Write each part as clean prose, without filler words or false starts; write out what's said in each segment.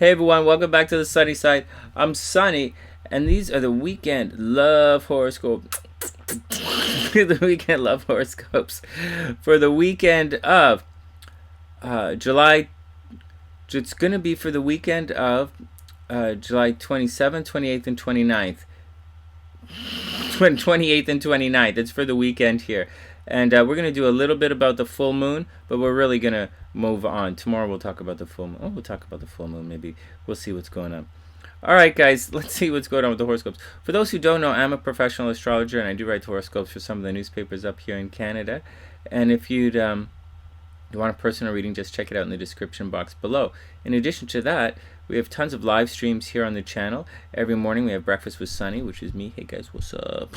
Hey everyone, welcome back to the Sunny Side. I'm Sunny, and these are the weekend love horoscopes. The weekend love horoscopes for the weekend of July. It's going to be for the weekend of July 27th, 28th, and 29th. 28th and 29th. It's for the weekend here. And we're going to do a little bit about the full moon, but we're really going to move on. Tomorrow we'll talk about the full moon. Oh, we'll talk about the full moon maybe. We'll see what's going on. All right, guys, let's see what's going on with the horoscopes. For those who don't know, I'm a professional astrologer, and I do write horoscopes for some of the newspapers up here in Canada. And if you'd want a personal reading, just check it out in the description box below. In addition to that, we have tons of live streams here on the channel. Every morning we have Breakfast with Sunny, which is me. Hey, guys, what's up?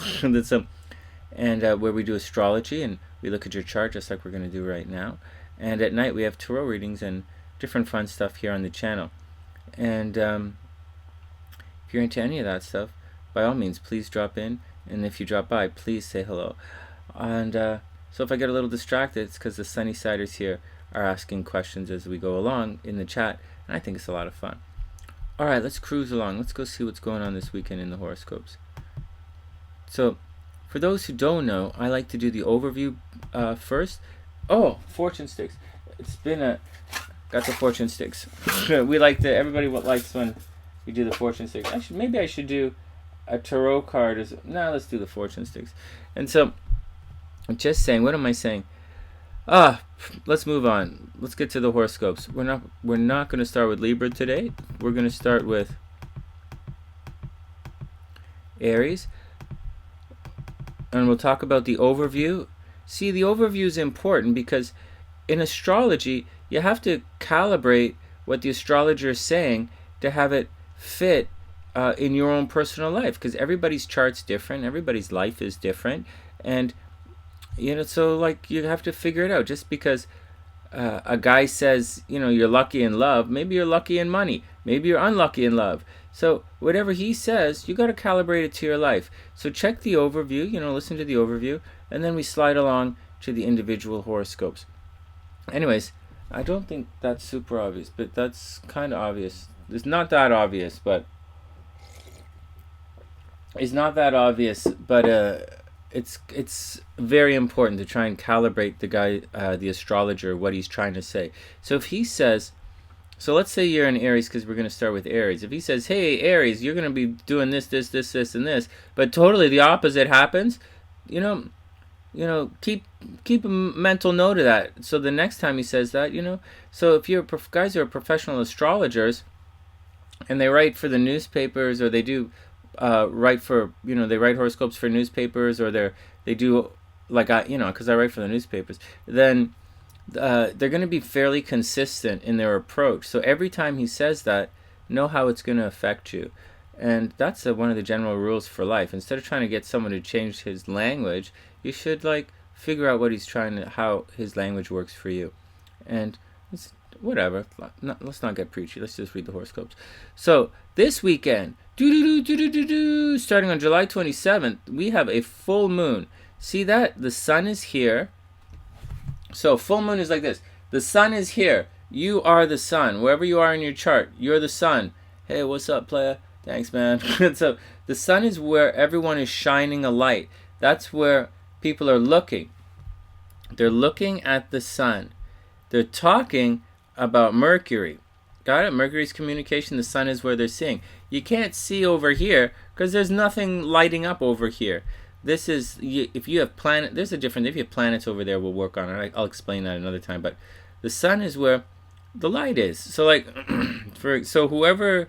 And where we do astrology, and we look at your chart just like we're going to do right now. And at night we have tarot readings and different fun stuff here on the channel. And if you're into any of that stuff, by all means, please drop in. And if you drop by, please say hello. And so if I get a little distracted, it's because the Sunny Siders here are asking questions as we go along in the chat, and I think it's a lot of fun. All right, let's cruise along. Let's go see what's going on this weekend in the horoscopes. So, for those who don't know, I like to do the overview first. Oh, fortune sticks. It's been got the fortune sticks. We like to, everybody likes when we do the fortune sticks. Maybe I should do a tarot card. Let's do the fortune sticks. And so, I'm just saying, what am I saying? Let's move on. Let's get to the horoscopes. We're not going to start with Libra today. We're going to start with Aries. And we'll talk about the overview. See, the overview is important because in astrology, you have to calibrate what the astrologer is saying to have it fit in your own personal life, because everybody's chart's different, everybody's life is different, and so like you have to figure it out. Just because a guy says, you're lucky in love, maybe you're lucky in money, maybe you're unlucky in love. So whatever he says, you got to calibrate it to your life. So check the overview, listen to the overview, and then we slide along to the individual horoscopes. Anyways, I don't think that's super obvious, but that's kind of obvious. It's not that obvious, but it's very important to try and calibrate the guy, the astrologer, what he's trying to say. So if he says, so let's say you're in Aries, because we're going to start with Aries. If he says, hey, Aries, you're going to be doing this, this, this, this, and this, but totally the opposite happens, keep a mental note of that. So the next time he says that, so if you're guys who are professional astrologers, and they write for the newspapers, or they do write for, they write horoscopes for newspapers, or they do, like because I write for the newspapers, then they're going to be fairly consistent in their approach. So every time he says that, know how it's going to affect you. And that's one of the general rules for life. Instead of trying to get someone to change his language, you should figure out what he's how his language works for you. And whatever, let's not get preachy. Let's just read the horoscopes. So this weekend, starting on July 27th, we have a full moon. See that? The sun is here. So full moon is like this. The sun is here. You are the sun. Wherever you are in your chart, you're the sun. Hey, what's up, playa? Thanks, man. So the sun is where everyone is shining a light. That's where people are looking. They're looking at the sun. They're talking about Mercury. Got it? Mercury's communication. The sun is where they're seeing. You can't see over here because there's nothing lighting up over here. This is, if you have if you have planets over there, we'll work on it. I'll explain that another time. But the sun is where the light is. So wherever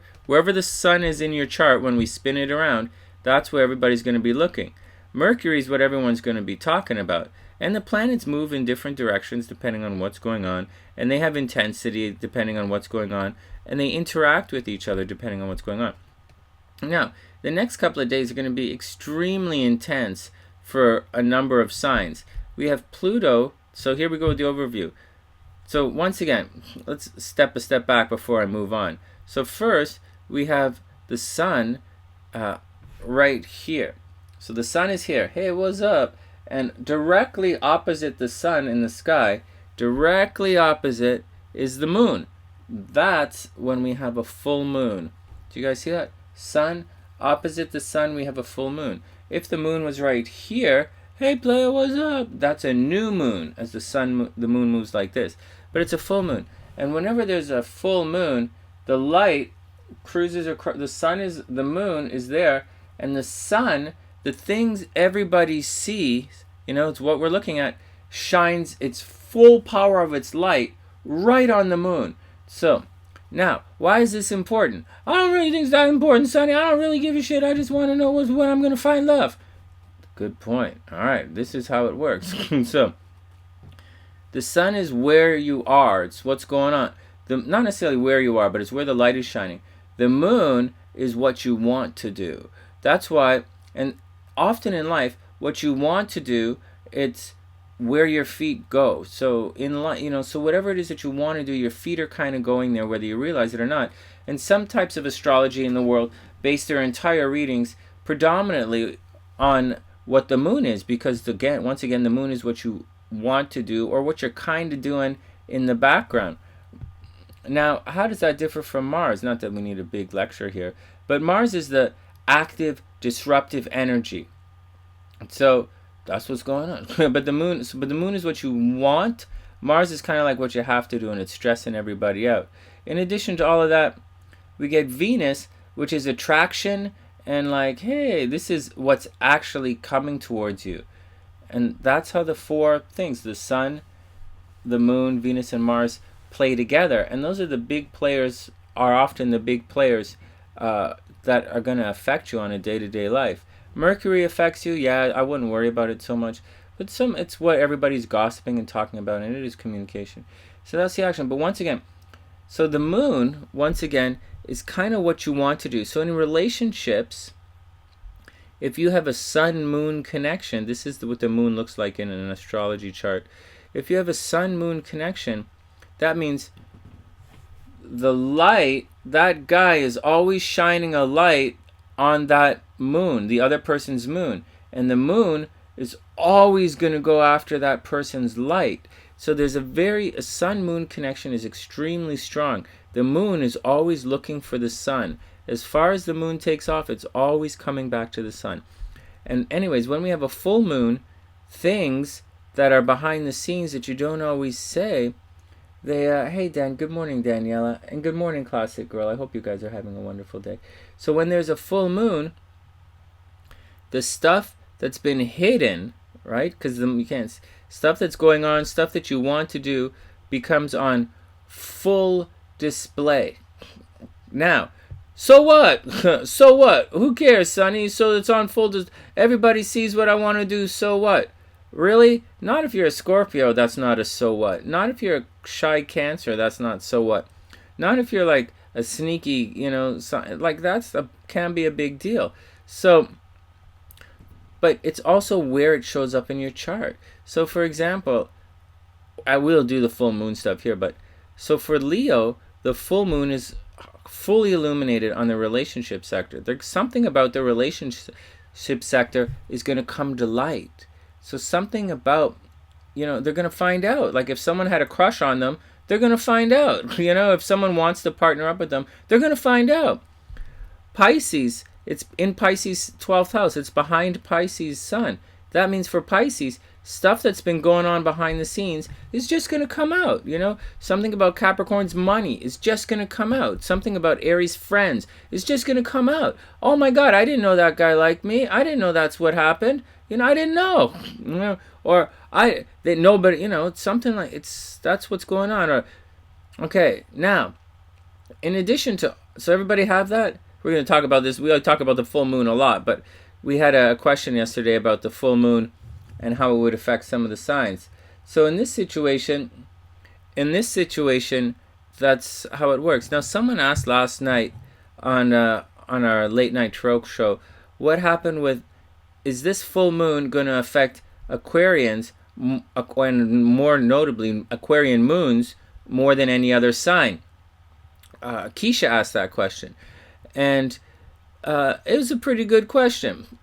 the sun is in your chart, when we spin it around, that's where everybody's going to be looking. Mercury is what everyone's going to be talking about. And the planets move in different directions depending on what's going on. And they have intensity depending on what's going on. And they interact with each other depending on what's going on. Now, the next couple of days are going to be extremely intense for a number of signs. We have Pluto. So here we go with the overview. So once again, let's step a step back before I move on. So first, we have the sun right here. So the sun is here. Hey, what's up? And directly opposite the sun in the sky, directly opposite is the moon. that's when we have a full moon. Do you guys see that? Sun, opposite the sun, we have a full moon. If the moon was right here, hey player, what's up? That's a new moon, as the moon moves like this. But it's a full moon. And whenever there's a full moon, the light cruises across, the moon is there, and the sun, the things everybody sees, it's what we're looking at, shines its full power of its light right on the moon. So, now, why is this important? I don't really think it's that important, Sunny. I don't really give a shit. I just want to know when I'm going to find love. Good point. All right, this is how it works. So, the sun is where you are. It's what's going on. Not necessarily where you are, but it's where the light is shining. The moon is what you want to do. That's why, and often in life, what you want to do, it's where your feet go. So in life, so whatever it is that you want to do, your feet are kind of going there, whether you realize it or not. And some types of astrology in the world base their entire readings predominantly on what the moon is, because once again, the moon is what you want to do, or what you're kind of doing in the background. Now, how does that differ from Mars? Not that we need a big lecture here, but Mars is the active, disruptive energy. So that's what's going on. But the moon is what you want. Mars is kind of like what you have to do, and it's stressing everybody out. In addition to all of that, we get Venus, which is attraction, and like, hey, this is what's actually coming towards you. And that's how the four things, the sun, the moon, Venus, and Mars, play together. And those are the big players, are often the big players that are going to affect you on a day-to-day life. Mercury affects you, yeah, I wouldn't worry about it so much. But it's what everybody's gossiping and talking about, and it is communication. So that's the action. But once again, so the moon, once again, is kind of what you want to do. So in relationships, if you have a sun-moon connection, this is what the moon looks like in an astrology chart. If you have a sun-moon connection, that means the light, that guy is always shining a light on that moon, the other person's moon. And the moon is always going to go after that person's light. So there's a sun-moon connection is extremely strong. The moon is always looking for the sun. As far as the moon takes off, it's always coming back to the sun. And anyways, when we have a full moon, things that are behind the scenes that you don't always say, hey Dan, good morning Daniela, and good morning Classic Girl. I hope you guys are having a wonderful day. So when there's a full moon, the stuff that's been hidden, right? Because you can't, stuff that's going on, stuff that you want to do, becomes on full display. Now, so what? So what? Who cares, Sunny? So it's on full everybody sees what I want to do, so what? Really? Not if you're a Scorpio, that's not a so what. Not if you're a shy Cancer, that's not so what. Not if you're like a sneaky, like can be a big deal. So, but it's also where it shows up in your chart. So for example, I will do the full moon stuff here, but so for Leo, the full moon is fully illuminated on the relationship sector. There's something about the relationship sector is going to come to light. So something about, they're going to find out. Like if someone had a crush on them, they're going to find out. If someone wants to partner up with them, they're going to find out. Pisces, it's in Pisces' 12th house. It's behind Pisces' sun. That means for Pisces, stuff that's been going on behind the scenes is just going to come out. Something about Capricorn's money is just going to come out. Something about Aries' friends is just going to come out. Oh my God, I didn't know that guy liked me. I didn't know that's what happened. I didn't know. Or nobody. It's something like that's what's going on. Or okay, now, in addition to, so everybody have that. We're going to talk about this. We talk about the full moon a lot, but we had a question yesterday about the full moon and how it would affect some of the signs. So in this situation, that's how it works. Now, someone asked last night on our late night tarot show, what happened with, is this full moon going to affect Aquarians, and more notably Aquarian moons, more than any other sign? Keisha asked that question, and it was a pretty good question.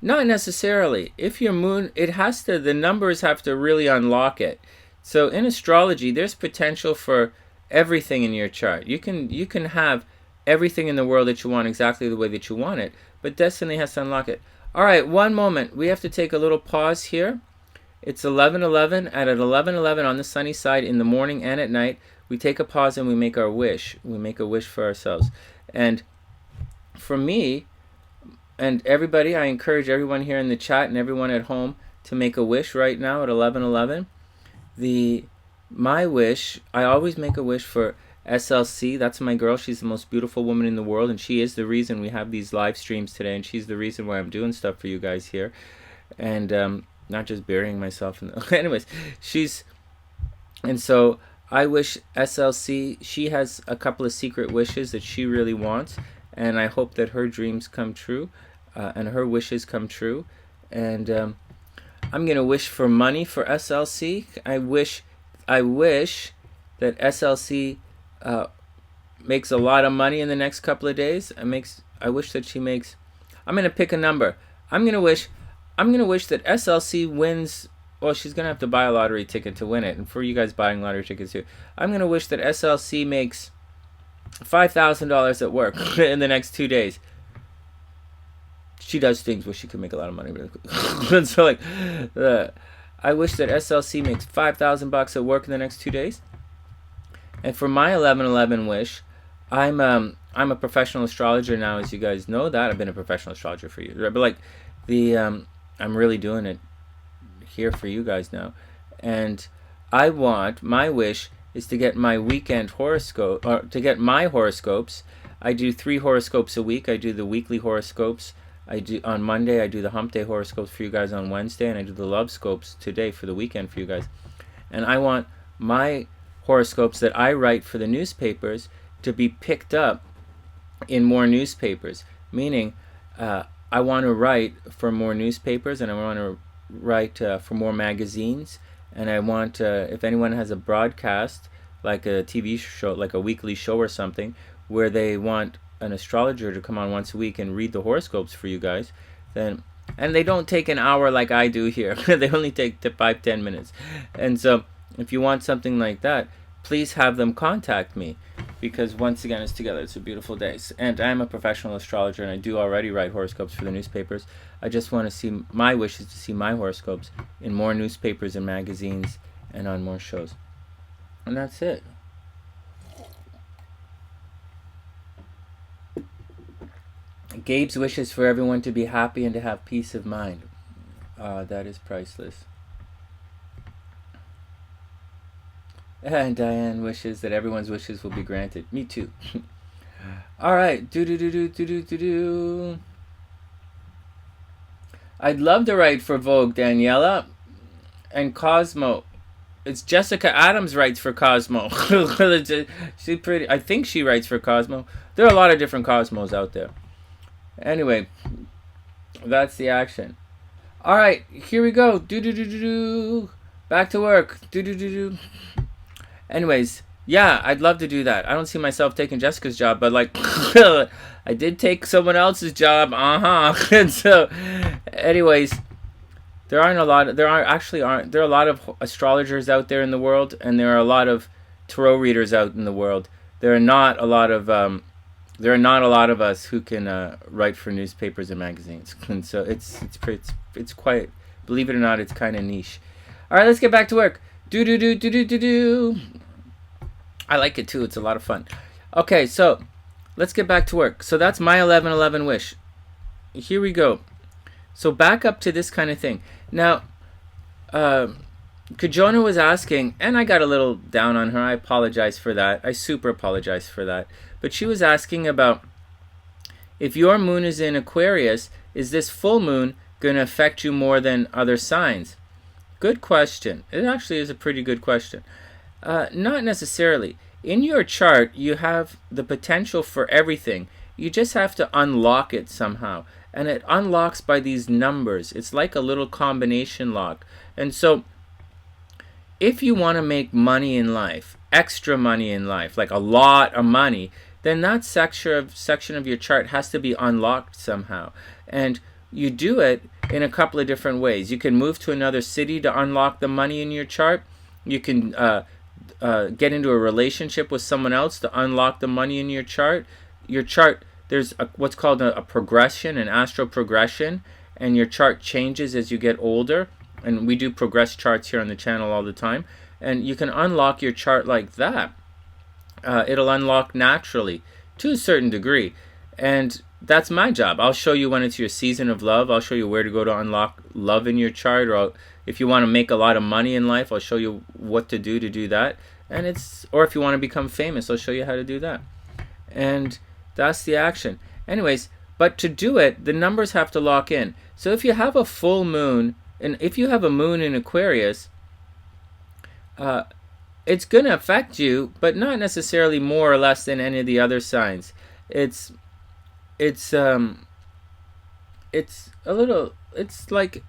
Not necessarily. If your moon, the numbers have to really unlock it. So in astrology, there's potential for everything in your chart. You can have everything in the world that you want exactly the way that you want it, but destiny has to unlock it. All right, one moment. We have to take a little pause here. It's 11:11, and at 11:11 on the sunny side in the morning and at night, we take a pause and we make our wish. We make a wish for ourselves. And for me and everybody, I encourage everyone here in the chat and everyone at home to make a wish right now at 11:11. My wish, I always make a wish for SLC. That's my girl. She's the most beautiful woman in the world, and she is the reason we have these live streams today, and she's the reason why I'm doing stuff for you guys here, and not just burying myself in the anyways, and so I wish SLC, she has a couple of secret wishes that she really wants, and I hope that her dreams come true, and her wishes come true, and I'm gonna wish for money for SLC. I wish that SLC makes a lot of money in the next couple of days. I wish that she makes. I'm gonna pick a number. I'm gonna wish that SLC wins. Well, she's gonna have to buy a lottery ticket to win it, and for you guys buying lottery tickets too, I'm gonna wish that SLC makes $5,000 at work in the next 2 days. She does things where she can make a lot of money really quick. And so I wish that SLC makes $5,000 at work in the next 2 days. And for my 11:11 wish, I'm a professional astrologer now, as you guys know that. I've been a professional astrologer for years, right? But I'm really doing it here for you guys now. And my wish is to get my weekend horoscope, or to get my horoscopes. I do 3 horoscopes a week. I do the weekly horoscopes. On Monday, I do the hump day horoscopes for you guys on Wednesday, and I do the love scopes today for the weekend for you guys. And I want my horoscopes that I write for the newspapers to be picked up in more newspapers. Meaning, I want to write for more newspapers, and I want to write for more magazines, and I want, if anyone has a broadcast, like a TV show, like a weekly show or something, where they want an astrologer to come on once a week and read the horoscopes for you guys, and they don't take an hour like I do here. They only take 5-10 minutes. And so if you want something like that, please have them contact me, because once again, it's together. It's a beautiful day. And I'm a professional astrologer, and I do already write horoscopes for the newspapers. I just want to see, my wish is to see my horoscopes in more newspapers and magazines and on more shows. And that's it. Gabe's wishes for everyone to be happy and to have peace of mind. That is priceless. And Diane wishes that everyone's wishes will be granted. Me too. All right. I'd love to write for Vogue, Daniela. And Cosmo. It's Jessica Adams writes for Cosmo. She's pretty. I think she writes for Cosmo. There are a lot of different Cosmos out there. Anyway, that's the action. All right, here we go. Back to work. Anyways, yeah, I'd love to do that. I don't see myself taking Jessica's job, but like, I did take someone else's job. And so, anyways, there are a lot of astrologers out there in the world, and there are a lot of tarot readers out in the world. There are not a lot of us who can write for newspapers and magazines, and so it's quite, believe it or not, it's kind of niche. All right, let's get back to work. I like it too. It's a lot of fun. Okay, so let's get back to work. So that's my 11:11 wish. Here we go. So back up to this kind of thing. Now, Kajona was asking, and I got a little down on her. I apologize for that. I super apologize for that. But she was asking about, if your moon is in Aquarius, is this full moon going to affect you more than other signs? Good question. It actually is a pretty good question. Not necessarily. In your chart, you have the potential for everything. You just have to unlock it somehow. And it unlocks by these numbers. It's like a little combination lock. And so, if you want to make money in life, extra money in life, like a lot of money, then that section of your chart has to be unlocked somehow. And you do it in a couple of different ways. You can move to another city to unlock the money in your chart. You can get into a relationship with someone else to unlock the money in your chart. Your chart, there's what's called a progression, an astral progression, and your chart changes as you get older. And we do progress charts here on the channel all the time. And you can unlock your chart like that. It'll unlock naturally to a certain degree. And that's my job. I'll show you when it's your season of love. I'll show you where to go to unlock love in your chart. Or if you want to make a lot of money in life, I'll show you what to do that. And or if you want to become famous, I'll show you how to do that. And that's the action. Anyways, but to do it, the numbers have to lock in. So if you have a full moon, and if you have a moon in Aquarius, it's going to affect you, but not necessarily more or less than any of the other signs. It's a little, it's like,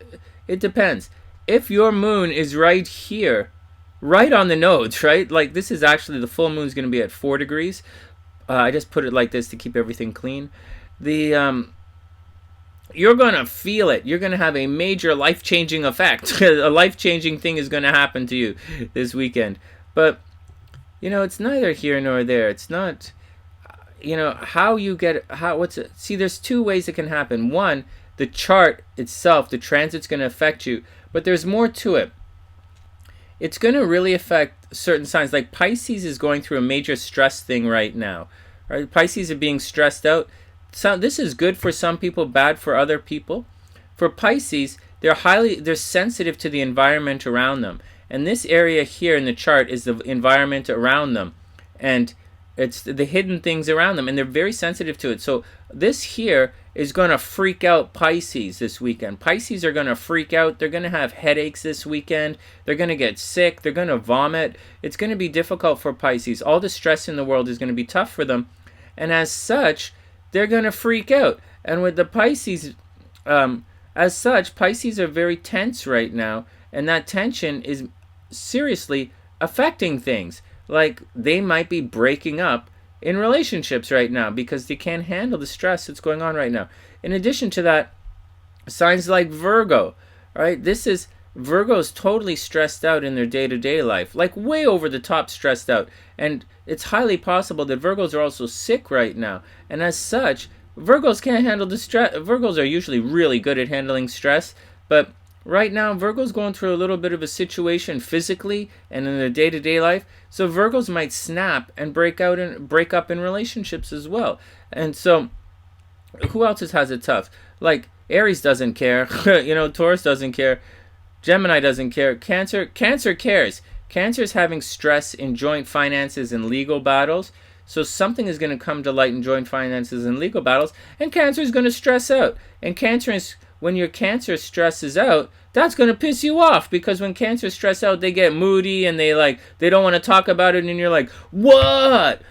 it depends. If your moon is right here, right on the nodes, right? Like this is actually, the full moon is going to be at 4 degrees. I just put it like this to keep everything clean. You're going to feel it. You're going to have a major life-changing effect. A life-changing thing is going to happen to you this weekend. But, you know, it's neither here nor there. It's not, you know, how you get, what's it? See, there's 2 ways it can happen. One, the chart itself, the transit's going to affect you. But there's more to it. It's going to really affect certain signs. Like Pisces is going through a major stress thing right now. Right? Pisces are being stressed out. So this is good for some people, bad for other people. For Pisces, they're sensitive to the environment around them. And this area here in the chart is the environment around them. And it's the hidden things around them. And they're very sensitive to it. So this here is going to freak out Pisces this weekend. Pisces are going to freak out. They're going to have headaches this weekend. They're going to get sick. They're going to vomit. It's going to be difficult for Pisces. All the stress in the world is going to be tough for them. And as such, they're going to freak out. And with the Pisces, as such, Pisces are very tense right now. And that tension is seriously affecting things. Like they might be breaking up in relationships right now because they can't handle the stress that's going on right now. In addition to that, signs like Virgo, right? Virgo's totally stressed out in their day-to-day life, like way over the top stressed out. And it's highly possible that Virgos are also sick right now. And as such, Virgos can't handle the stress. Virgos are usually really good at handling stress, but right now Virgo's going through a little bit of a situation physically and in their day-to-day life. So Virgos might snap and break up in relationships as well. And so who else has it tough? Like Aries doesn't care, you know, Taurus doesn't care. Gemini doesn't care. Cancer cares. Cancer is having stress in joint finances and legal battles. So something is going to come to light in joint finances and legal battles, and Cancer is going to stress out. And when your Cancer stresses out, that's going to piss you off, because when Cancer stress out, they get moody and they don't want to talk about it, and you're like, what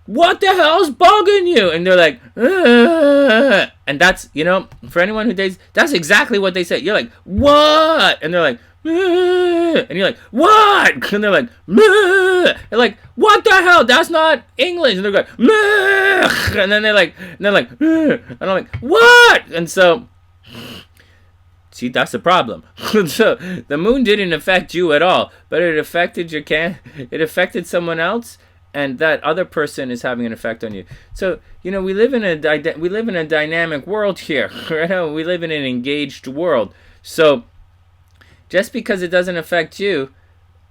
the hell's bugging you? And they're like, ugh. And that's, you know, for anyone who dates, that's exactly what they say. You're like, what? And they're like, ugh. And you're like, what? And they're like, ugh. They're like, what the hell? That's not English. And they're like, ugh. And then they're like, ugh. And I'm like, what? And so, see, that's the problem. So the moon didn't affect you at all, but it affected it affected someone else. And that other person is having an effect on you. So, you know, we live in a dynamic world here. Right? We live in an engaged world. So, just because it doesn't affect you,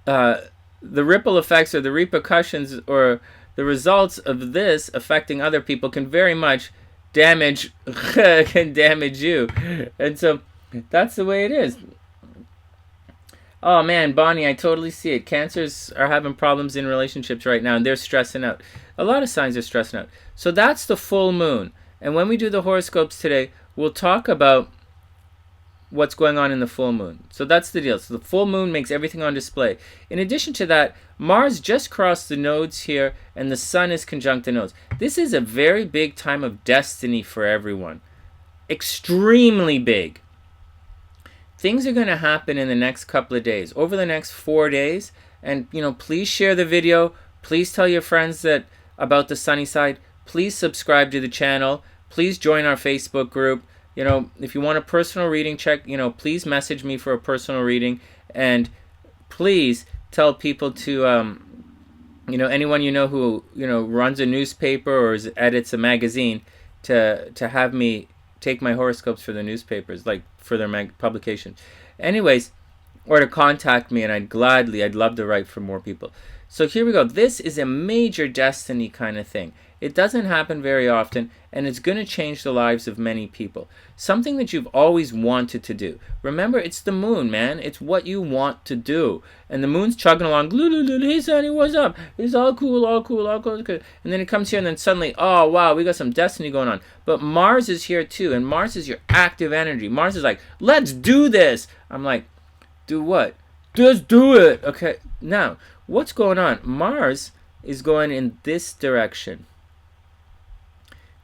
the ripple effects or the repercussions or the results of this affecting other people can very much damage you. And so, that's the way it is. Oh man, Bonnie, I totally see it. Cancers are having problems in relationships right now, and they're stressing out. A lot of signs are stressing out. So that's the full moon. And when we do the horoscopes today, we'll talk about what's going on in the full moon. So that's the deal. So the full moon makes everything on display. In addition to that, Mars just crossed the nodes here, and the sun is conjunct the nodes. This is a very big time of destiny for everyone. Extremely big. Things are going to happen in the next couple of days, over the next 4 days. And, you know, please share the video. Please tell your friends about the SunnySide. Please subscribe to the channel. Please join our Facebook group. You know, if you want a personal reading, please message me for a personal reading. And please tell people to, anyone who runs a newspaper or edits a magazine, to have me take my horoscopes for the newspapers, like for their publication. Anyways, or to contact me, and I'd love to write for more people. So here we go. This is a major destiny kind of thing. It doesn't happen very often, and it's going to change the lives of many people. Something that you've always wanted to do. Remember, it's the moon, man. It's what you want to do. And the moon's chugging along. Hey, Sunny, what's up? It's all cool, all cool, all cool. And then it comes here, and then suddenly, oh, wow, we got some destiny going on. But Mars is here, too, and Mars is your active energy. Mars is like, let's do this. I'm like, do what? Just do it. Okay, now, what's going on? Mars is going in this direction.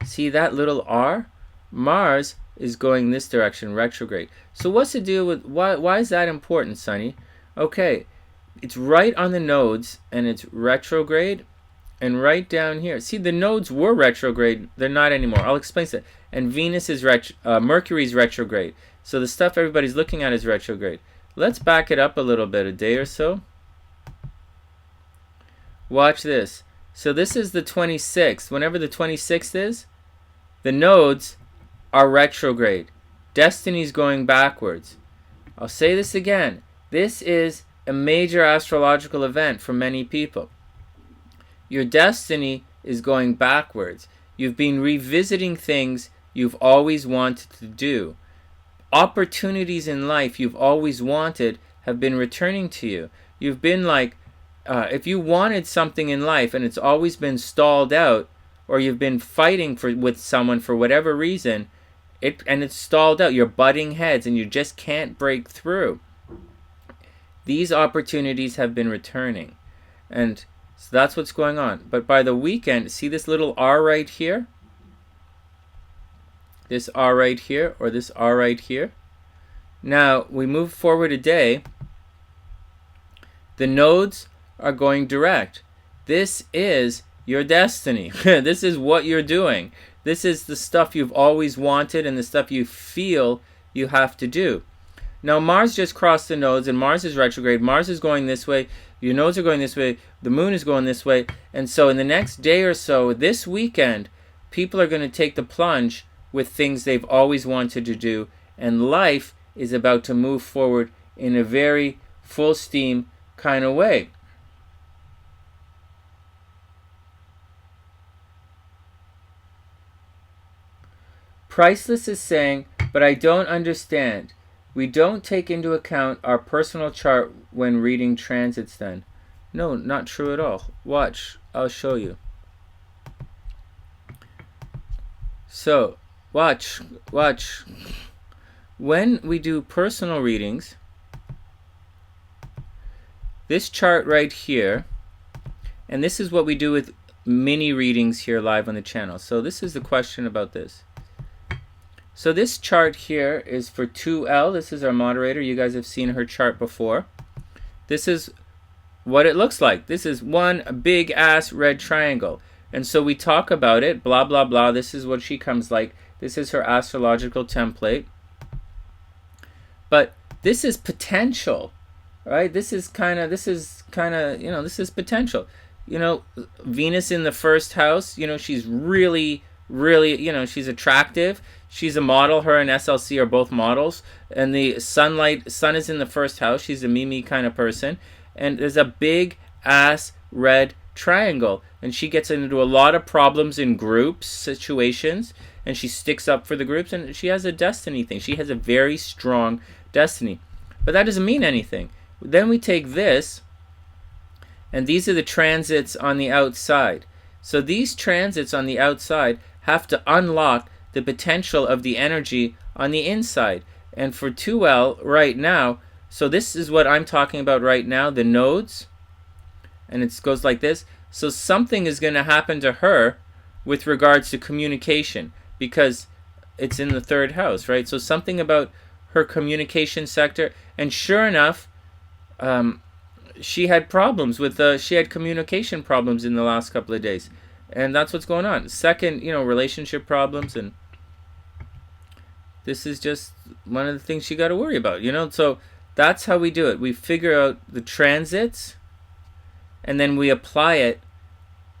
See that little R? Mars is going this direction, retrograde. So what's the deal with, why is that important, Sunny? Okay, it's right on the nodes, and it's retrograde, and right down here. See, the nodes were retrograde. They're not anymore. I'll explain that. And Venus is Mercury's retrograde. So the stuff everybody's looking at is retrograde. Let's back it up a little bit, a day or so. Watch this. So this is the 26th. Whenever the 26th is, the nodes are retrograde. Destiny's going backwards. I'll say this again. This is a major astrological event for many people. Your destiny is going backwards. You've been revisiting things you've always wanted to do. Opportunities in life you've always wanted have been returning to you. You've been like, if you wanted something in life and it's always been stalled out, or you've been fighting with someone for whatever reason, and it's stalled out, you're butting heads and you just can't break through. These opportunities have been returning. And so that's what's going on. But by the weekend, see this little R right here? This R right here, or this R right here? Now, we move forward a day. The nodes are going direct. This is your destiny. This is what you're doing. This is the stuff you've always wanted and the stuff you feel you have to do. Now, Mars just crossed the nodes, and Mars is retrograde. Mars is going this way. Your nodes are going this way. The moon is going this way. And so in the next day or so, this weekend, people are going to take the plunge with things they've always wanted to do. And life is about to move forward in a very full steam kind of way. Priceless is saying, but I don't understand. We don't take into account our personal chart when reading transits then. No, not true at all. Watch, I'll show you. So, watch. When we do personal readings, this chart right here, and this is what we do with mini readings here live on the channel. So this is the question about this. So this chart here is for 2L. This is our moderator. You guys have seen her chart before. This is what it looks like. This is one big ass red triangle. And so we talk about it, blah, blah, blah. This is what she comes like. This is her astrological template. But this is potential, right? This is kind of, this is potential. Venus in the first house, she's really, she's attractive. She's a model. Her and SLC are both models. And the sun is in the first house. She's a Mimi kind of person. And there's a big ass red triangle. And she gets into a lot of problems in groups, situations. And she sticks up for the groups. And she has a destiny thing. She has a very strong destiny. But that doesn't mean anything. Then we take this. And these are the transits on the outside. So these transits on the outside have to unlock the potential of the energy on the inside. And for 2L right now, so this is what I'm talking about right now, the nodes, and it goes like this. So something is going to happen to her with regards to communication, because it's in the third house, right? So something about her communication sector, and sure enough, she had problems with she had communication problems in the last couple of days. And that's what's going on. Second, relationship problems, and this is just one of the things you got to worry about, So that's how we do it. We figure out the transits, and then we apply it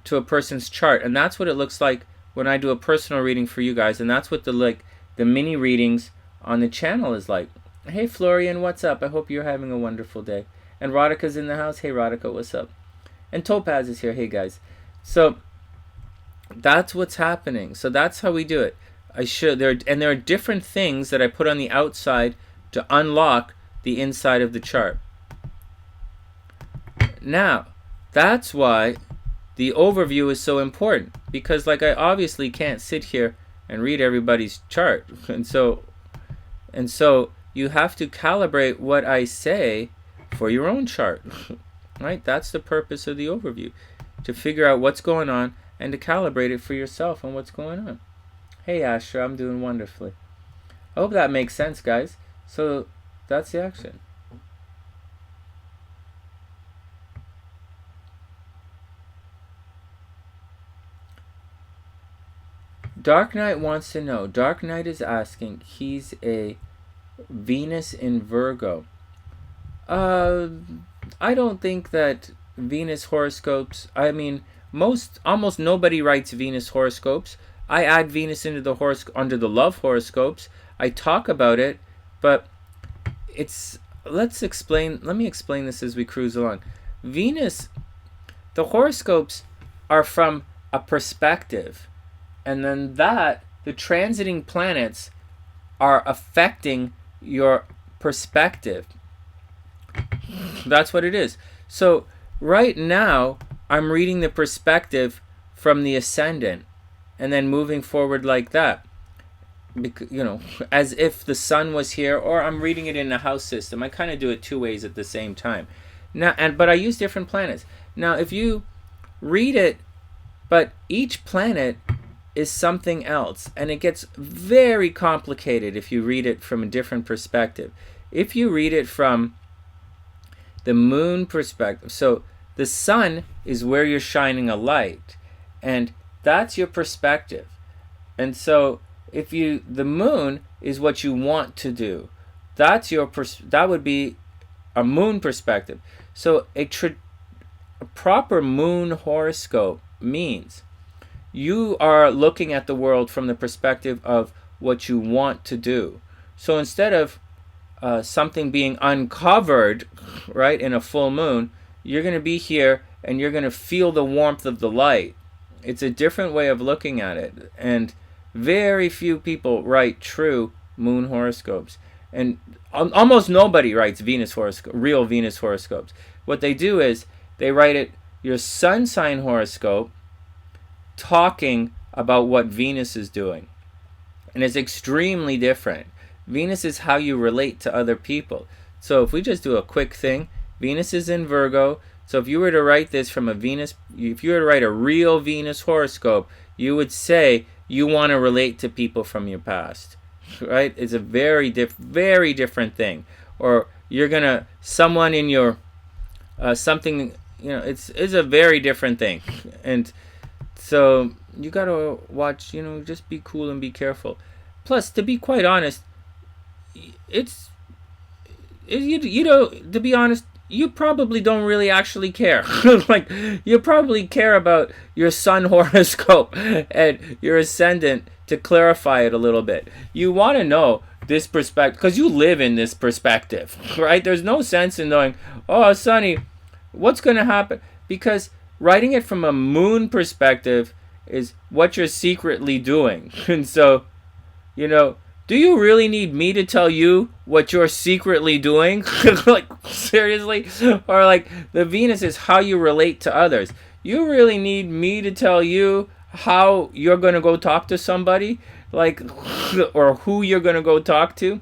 to a person's chart. And that's what it looks like when I do a personal reading for you guys. And that's what the mini readings on the channel is like. Hey Florian, what's up? I hope you're having a wonderful day. And Radhika's in the house. Hey Radhika, what's up? And Topaz is here. Hey guys. So that's what's happening. So that's how we do it. There are different things that I put on the outside to unlock the inside of the chart. Now, that's why the overview is so important, because I obviously can't sit here and read everybody's chart. And so you have to calibrate what I say for your own chart. Right? That's the purpose of the overview, to figure out what's going on and to calibrate it for yourself on what's going on. Hey Astra, I'm doing wonderfully. I hope that makes sense, guys. So that's the action. Dark Knight wants to know. Dark Knight is asking. He's a Venus in Virgo. I don't think that Venus horoscopes, almost nobody writes Venus horoscopes. I add Venus into the under the love horoscopes. I talk about it, but let me explain this as we cruise along. Venus, the horoscopes are from a perspective, and then the transiting planets are affecting your perspective. That's what it is. So right now I'm reading the perspective from the ascendant and then moving forward like that, as if the sun was here, or I'm reading it in a house system. I kind of do it two ways at the same time. But I use different planets. Now if you read it, but each planet is something else, and it gets very complicated if you read it from a different perspective. If you read it from the moon perspective, so the sun is where you're shining a light, and that's your perspective. And so the moon is what you want to do. That would be a moon perspective. So a proper moon horoscope means you are looking at the world from the perspective of what you want to do. So instead of something being uncovered, right, in a full moon, you're going to be here and you're going to feel the warmth of the light. It's a different way of looking at it, and very few people write true moon horoscopes, and almost nobody writes real Venus horoscopes. What they do is they write your sun sign horoscope talking about what Venus is doing, and it's extremely different. Venus is how you relate to other people. So if we just do a quick thing, Venus is in Virgo. So if you were to write this from if you were to write a real Venus horoscope, you would say you want to relate to people from your past, right? It's a very different thing. Or you're gonna someone in your something, it's a very different thing. And so you gotta watch, just be cool and be careful. Plus, to be quite honest, to be honest, you probably don't really actually care. You probably care about your sun horoscope and your ascendant to clarify it a little bit. You want to know this perspective because you live in this perspective, right? There's no sense in knowing, oh, Sunny, what's going to happen? Because writing it from a moon perspective is what you're secretly doing. And so, do you really need me to tell you what you're secretly doing? Seriously? Or the Venus is how you relate to others. You really need me to tell you how you're going to go talk to somebody? Or who you're going to go talk to?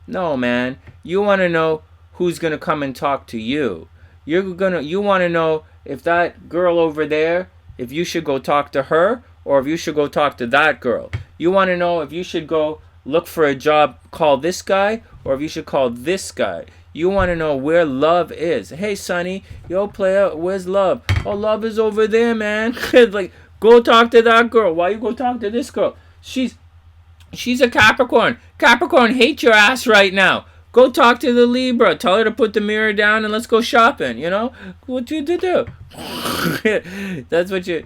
No, man. You want to know who's going to come and talk to you. You want to know if that girl over there, if you should go talk to her, or if you should go talk to that girl. You want to know if you should go look for a job, call this guy, or if you should call this guy. You want to know where love is. Hey, Sunny, yo, player, where's love? Oh, love is over there, man. Go talk to that girl. Why you go talk to this girl? She's a Capricorn. Capricorn hate your ass right now. Go talk to the Libra. Tell her to put the mirror down and let's go shopping. You know what you do. That's what you.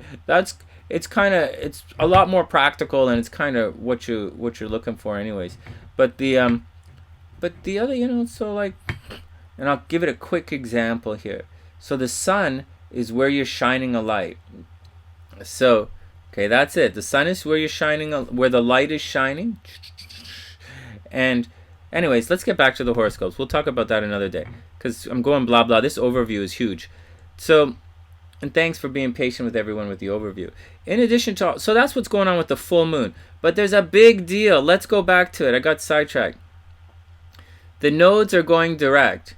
It's kind of, it's a lot more practical, and it's kind of what you're looking for, anyways. But the other, so like, and I'll give it a quick example here. So the sun is where you're shining a light. So, okay, that's it. The sun is where you're shining, where the light is shining. And anyways, let's get back to the horoscopes. We'll talk about that another day, because I'm going blah blah. This overview is huge. So, and thanks for being patient with everyone with the overview. In addition to, so that's what's going on with the full moon. But there's a big deal. Let's go back to it. I got sidetracked. The nodes are going direct.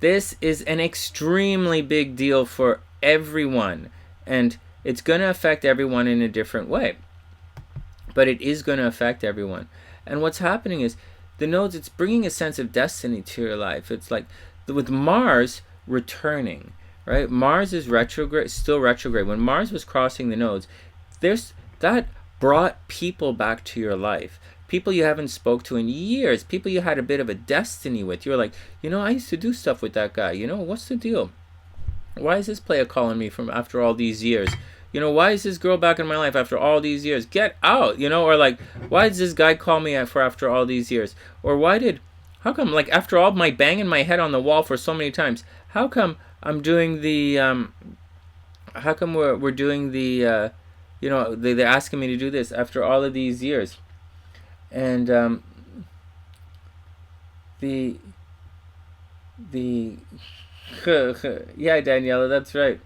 This is an extremely big deal for everyone. And it's going to affect everyone in a different way. But it is going to affect everyone. And what's happening is, the nodes, it's bringing a sense of destiny to your life. It's like, with Mars returning, right? Mars is retrograde, still retrograde. When Mars was crossing the nodes, that brought people back to your life. People you haven't spoke to in years. People you had a bit of a destiny with. You're like, I used to do stuff with that guy. What's the deal? Why is this player calling me from after all these years? Why is this girl back in my life after all these years? Get out, or like, why does this guy call me after all these years? Or how come, like, after all my banging my head on the wall for so many times, how come I'm doing the, how come we're doing the, they're asking me to do this after all of these years? And the yeah, Daniela, that's right.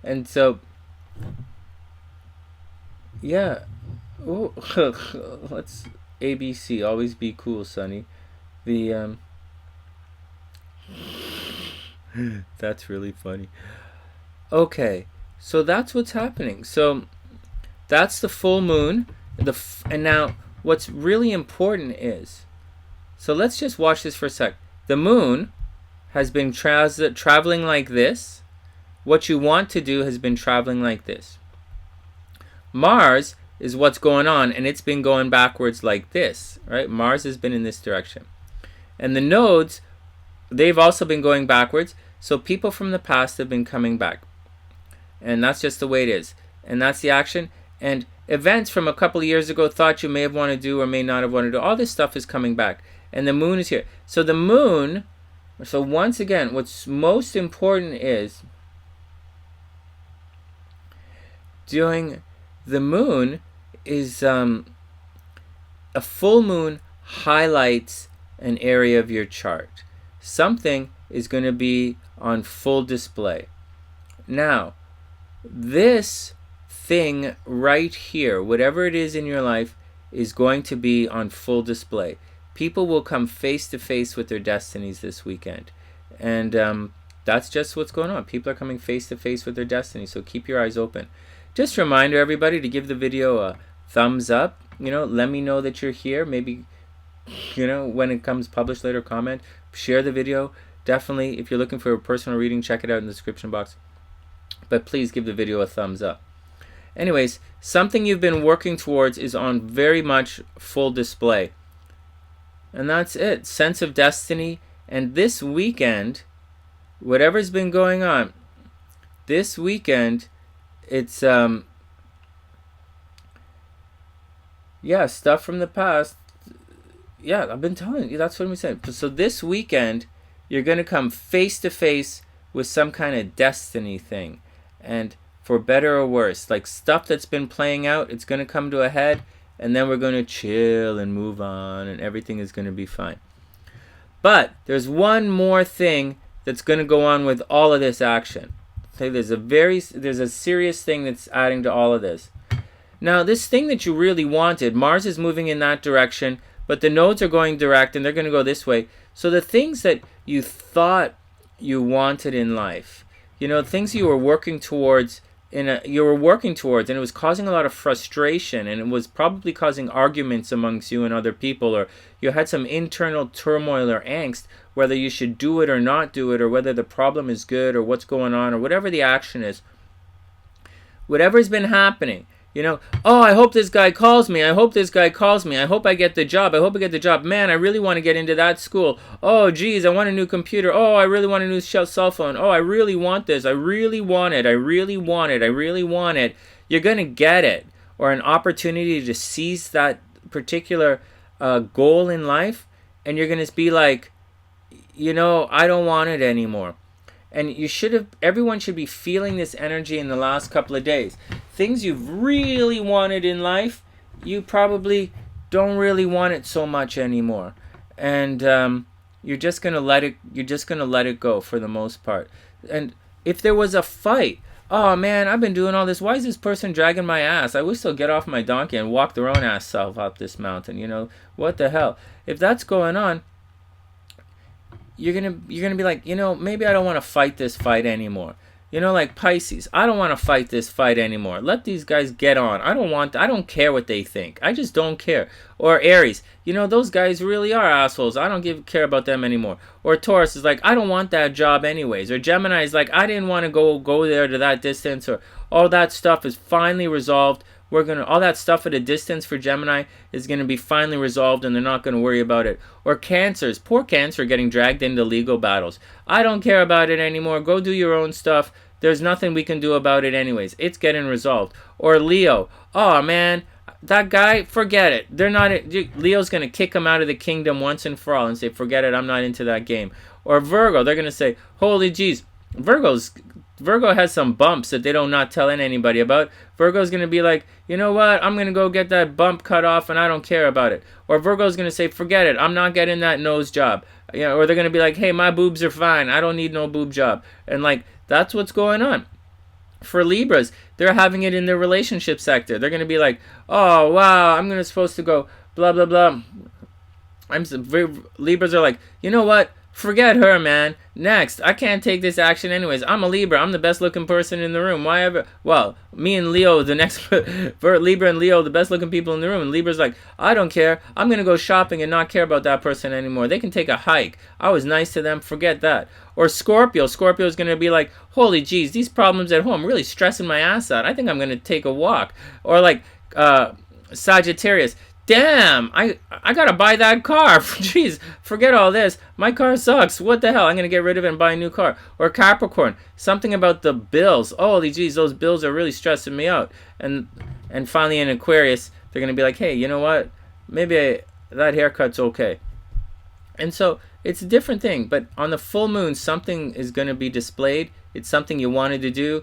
And so, yeah, oh, let's ABC, always be cool, Sunny. The that's really funny. Okay, so that's what's happening. So that's the full moon. And now what's really important is, so let's just watch this for a sec. The moon has been traveling like this. What you want to do has been traveling like this. Mars is what's going on, and it's been going backwards like this, right? Mars has been in this direction. And the nodes, they've also been going backwards. So people from the past have been coming back. And that's just the way it is. And that's the action. And events from a couple of years ago thought you may have wanted to do or may not have wanted to do. All this stuff is coming back. And the moon is here. So the moon, so once again, what's most important is, during the moon is a full moon highlights an area of your chart. Something is going to be on full display. Now, this thing right here, whatever it is in your life, is going to be on full display. People will come face to face with their destinies this weekend. And that's just what's going on. People are coming face to face with their destiny. So keep your eyes open. Just a reminder, everybody, to give the video a thumbs up. Let me know that you're here. Maybe, when it comes published later, comment. Share the video. Definitely, if you're looking for a personal reading, check it out in the description box. But please give the video a thumbs up. Anyways, something you've been working towards is on very much full display. And that's it. Sense of destiny. And this weekend, whatever's been going on, this weekend, it's stuff from the past. Yeah, I've been telling you, that's what I'm saying. So this weekend, you're going to come face to face with some kind of destiny thing. And for better or worse, like stuff that's been playing out, it's going to come to a head, and then we're going to chill and move on, and everything is going to be fine. But there's one more thing that's going to go on with all of this action. Okay, there's a serious thing that's adding to all of this. Now, this thing that you really wanted, Mars is moving in that direction, but the nodes are going direct, and they're going to go this way. So the things that you thought you wanted in life, things you were working towards, and it was causing a lot of frustration, and it was probably causing arguments amongst you and other people, or you had some internal turmoil or angst, whether you should do it or not do it, or whether the problem is good or what's going on, or whatever the action is. Whatever's been happening, You know, oh, I hope this guy calls me. I hope this guy calls me. I hope I get the job. I hope I get the job. Man, I really want to get into that school. Oh, geez, I want a new computer. Oh, I really want a new cell phone. Oh, I really want this. I really want it. I really want it. I really want it. You're going to get it. Or an opportunity to seize that particular goal in life. And you're going to be like, you know, I don't want it anymore. And everyone should be feeling this energy in the last couple of days. Things you've really wanted in life, you probably don't really want it so much anymore. And you're just gonna let it go for the most part. And if there was a fight, oh man, I've been doing all this. Why is this person dragging my ass? I wish they'll get off my donkey and walk their own ass self up this mountain. You know, what the hell? If that's going on, you're gonna be like, you know, maybe I don't want to fight this fight anymore. You know, like Pisces, I don't want to fight this fight anymore. Let these guys get on. I don't care what they think. I just don't care. Or Aries, you know, those guys really are assholes. I don't care about them anymore. Or Taurus is like, I don't want that job anyways. Or Gemini is like, I didn't want to go there to that distance. Or all that stuff is finally resolved. All that stuff at a distance for Gemini is gonna be finally resolved, and they're not gonna worry about it. Or Cancers, poor Cancer, getting dragged into legal battles. I don't care about it anymore. Go do your own stuff. There's nothing we can do about it anyways. It's getting resolved. Or Leo, oh man, that guy, forget it. Leo's gonna kick him out of the kingdom once and for all and say, forget it, I'm not into that game. Or Virgo, they're gonna say, holy jeez, Virgo has some bumps that they don't not telling anybody about. Virgo's going to be like, you know what? I'm going to go get that bump cut off and I don't care about it. Or Virgo's going to say, forget it. I'm not getting that nose job. You know, or they're going to be like, hey, my boobs are fine. I don't need no boob job. And like, that's what's going on. For Libras, they're having it in their relationship sector. They're going to be like, oh, wow, I'm supposed to go blah, blah, blah. Libras are like, you know what? Forget her, man. Next. I can't take this action anyways. I'm a Libra. I'm the best looking person in the room. Why ever? Well, me and Leo, the next... for Libra and Leo, the best looking people in the room. And Libra's like, I don't care. I'm going to go shopping and not care about that person anymore. They can take a hike. I was nice to them. Forget that. Or Scorpio. Scorpio's going to be like, holy jeez, these problems at home really stressing my ass out. I think I'm going to take a walk. Or like Sagittarius. Damn, I gotta buy that car. Jeez, forget all this. My car sucks. What the hell? I'm gonna get rid of it and buy a new car. Or Capricorn, something about the bills. Holy jeez, those bills are really stressing me out. And finally in Aquarius, they're gonna be like, hey, you know what? Maybe that haircut's okay. And so it's a different thing. But on the full moon, something is gonna be displayed. It's something you wanted to do.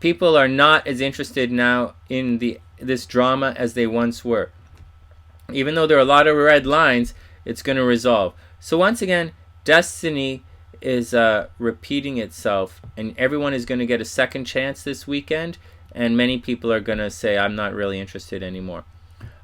People are not as interested now in this drama as they once were. Even though there are a lot of red lines, it's going to resolve. So once again, destiny is repeating itself, and everyone is going to get a second chance this weekend, and many people are going to say, I'm not really interested anymore.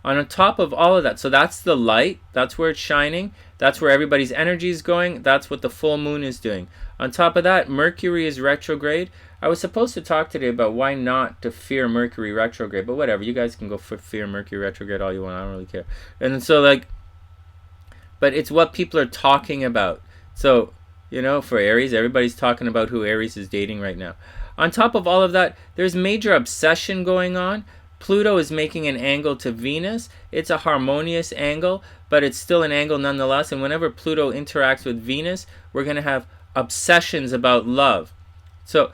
On top of all of that, so that's the light, that's where it's shining, that's where everybody's energy is going, that's what the full moon is doing. On top of that, Mercury is retrograde. I was supposed to talk today about why not to fear Mercury retrograde, but whatever, you guys can go fear Mercury retrograde all you want, I don't really care. And so but it's what people are talking about. So, you know, for Aries, everybody's talking about who Aries is dating right now. On top of all of that, there's major obsession going on. Pluto is making an angle to Venus. It's a harmonious angle, but it's still an angle nonetheless. And whenever Pluto interacts with Venus, we're going to have obsessions about love. So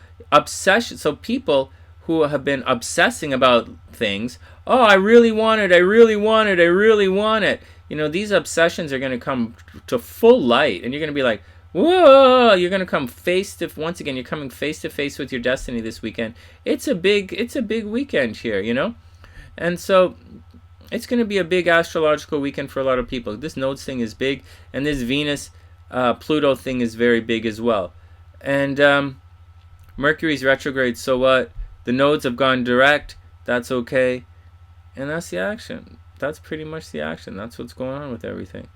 people who have been obsessing about things, oh, I really want it, I really want it, I really want it. You know, these obsessions are going to come to full light, and you're going to be like, whoa, you're going to come once again, you're coming face to face with your destiny this weekend. It's a big weekend here, you know? And so it's going to be a big astrological weekend for a lot of people. This nodes thing is big, and this Venus Pluto thing is very big as well. And Mercury's retrograde, so what? The nodes have gone direct, that's okay. And that's the action. That's pretty much the action. That's what's going on with everything.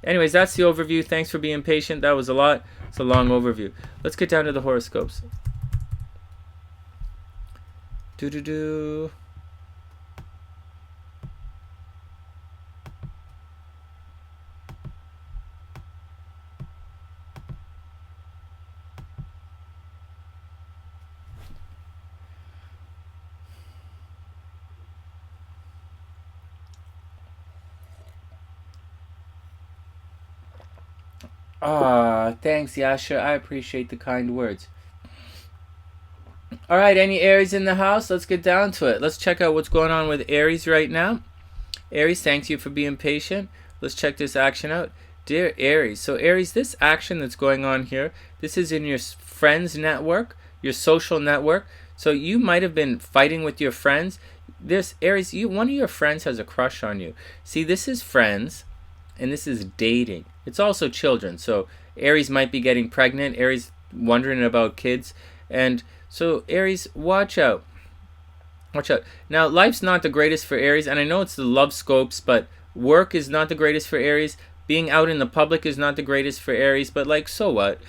Anyways, that's the overview. Thanks for being patient. That was a lot. It's a long overview. Let's get down to the horoscopes. Do-do-do. Ah, thanks, Yasha. I appreciate the kind words. All right, any Aries in the house? Let's get down to it. Let's check out what's going on with Aries right now. Aries, thank you for being patient. Let's check this action out. Dear Aries, so Aries, this action that's going on here, this is in your friends network, your social network. So you might have been fighting with your friends. This Aries, one of your friends has a crush on you. See, this is friends, and this is dating. It's also children. So Aries might be getting pregnant. Aries wondering about kids, and so Aries, watch out. Watch out. Now, life's not the greatest for Aries, and I know it's the love scopes, but work is not the greatest for Aries. Being out in the public is not the greatest for Aries, but like, so what?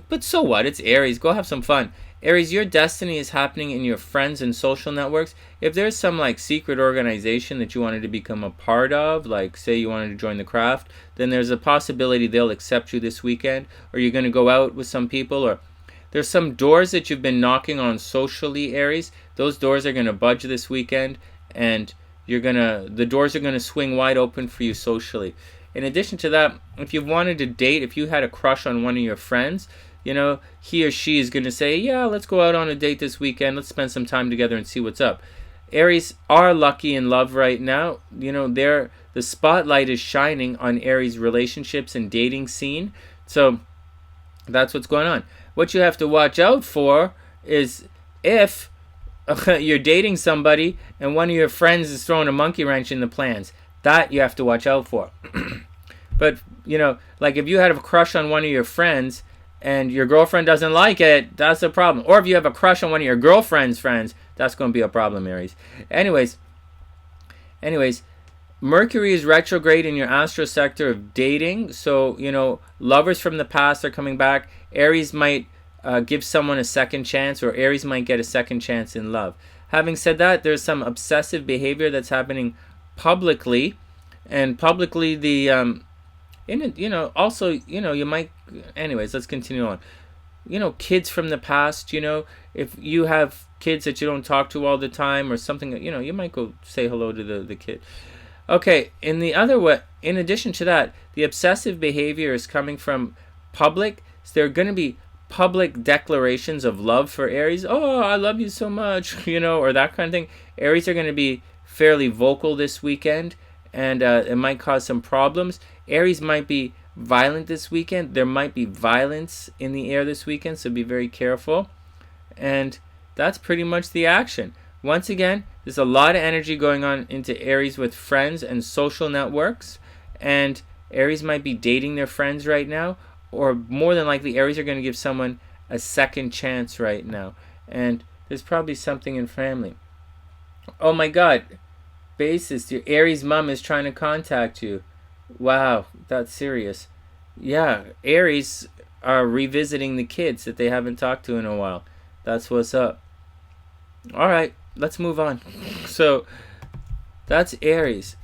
But so what? It's Aries. Go have some fun. Aries, your destiny is happening in your friends and social networks. If there's some like secret organization that you wanted to become a part of, like say you wanted to join the craft, then there's a possibility they'll accept you this weekend, or you're going to go out with some people, or there's some doors that you've been knocking on socially, Aries. Those doors are going to budge this weekend, and the doors are going to swing wide open for you socially. In addition to that, if you wanted to date, if you had a crush on one of your friends, he or she is going to say, yeah, let's go out on a date this weekend. Let's spend some time together and see what's up. Aries are lucky in love right now. The spotlight is shining on Aries' relationships and dating scene. So that's what's going on. What you have to watch out for is if you're dating somebody and one of your friends is throwing a monkey wrench in the plans. That you have to watch out for. But, like if you had a crush on one of your friends and your girlfriend doesn't like it, that's a problem. Or if you have a crush on one of your girlfriend's friends, that's going to be a problem, Aries. Anyways, Mercury is retrograde in your astro sector of dating. So, lovers from the past are coming back. Aries might give someone a second chance, or Aries might get a second chance in love. Having said that, there's some obsessive behavior that's happening publicly, and publicly also you might, anyways, let's continue on. Kids from the past, if you have kids that you don't talk to all the time or something, you might go say hello to the kid. Okay, in addition to that, the obsessive behavior is coming from public. So there are going to be public declarations of love for Aries. Oh, I love you so much, or that kind of thing. Aries are going to be fairly vocal this weekend, and it might cause some problems. Aries might be violent this weekend. There might be violence in the air this weekend, so be very careful. And that's pretty much the action. Once again, there's a lot of energy going on into Aries with friends and social networks, and Aries might be dating their friends right now, or more than likely Aries are going to give someone a second chance right now, and there's probably something in family. Oh my God, bassist, your Aries mom is trying to contact you. Wow, that's serious. Yeah, Aries are revisiting the kids that they haven't talked to in a while. That's what's up. All right, let's move on. So that's Aries.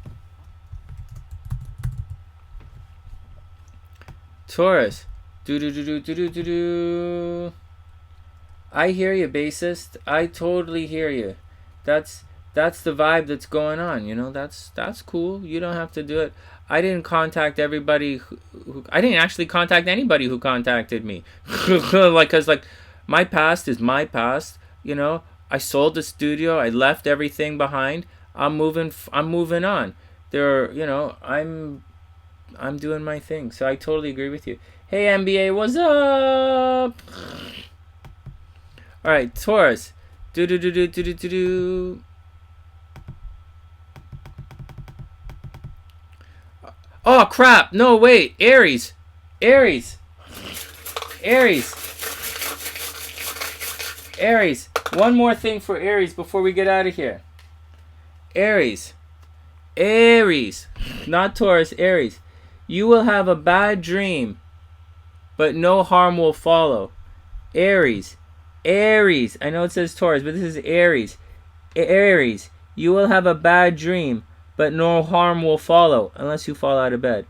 Taurus. I hear you, bassist. I totally hear you. That's the vibe that's going on. That's cool. You don't have to do it. I didn't contact everybody I didn't actually contact anybody who contacted me. Cause my past is my past. I sold the studio. I left everything behind. I'm moving on. I'm doing my thing. So I totally agree with you. Hey MBA, what's up? All right, Taurus. Oh crap! No, wait. Aries. One more thing for Aries before we get out of here. Aries. Not Taurus, Aries. You will have a bad dream, but no harm will follow. Aries. I know it says Taurus, but this is Aries. Aries. You will have a bad dream, but no harm will follow unless you fall out of bed.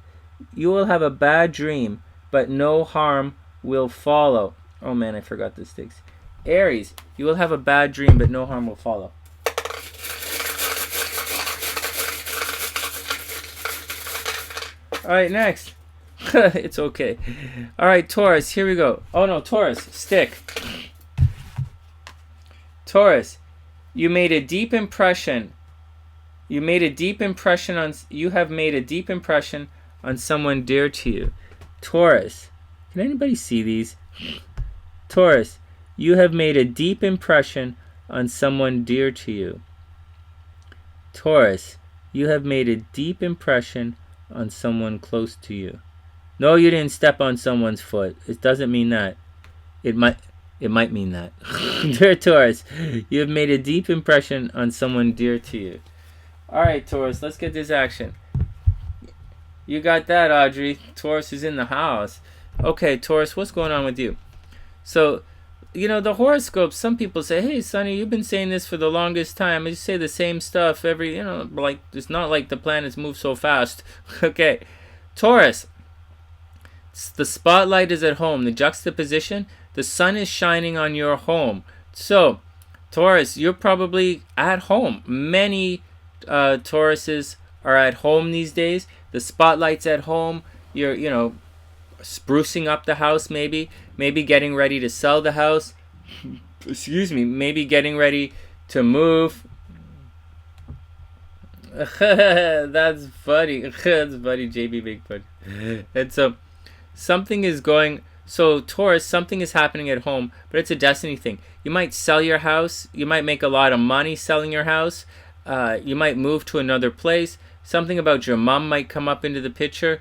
You will have a bad dream, but no harm will follow. Oh man, I forgot the sticks. Aries, you will have a bad dream, but no harm will follow. All right, next. It's okay. All right, Taurus, here we go. Oh no, Taurus, stick. Taurus, you made a deep impression. You have made a deep impression on someone dear to you. Taurus, can anybody see these? Taurus, you have made a deep impression on someone dear to you. Taurus, you have made a deep impression on someone close to you. No, you didn't step on someone's foot. It doesn't mean that. It might mean that. Dear Taurus, you have made a deep impression on someone dear to you. All right, Taurus, let's get this action. You got that, Audrey. Taurus is in the house. Okay, Taurus, what's going on with you? So, the horoscopes, some people say, hey, Sunny, you've been saying this for the longest time. You say the same stuff every, like, it's not like the planets move so fast. Okay, Taurus, the spotlight is at home. The juxtaposition, the sun is shining on your home. So, Taurus, you're probably at home. Many Tauruses are at home these days. The spotlight's at home. You're, sprucing up the house maybe getting ready to sell the house. Excuse me, maybe getting ready to move. That's funny. That's funny, JB Big Fun. And so Taurus, something is happening at home, but it's a destiny thing. You might sell your house. You might make a lot of money selling your house. You might move to another place. Something about your mom might come up into the picture.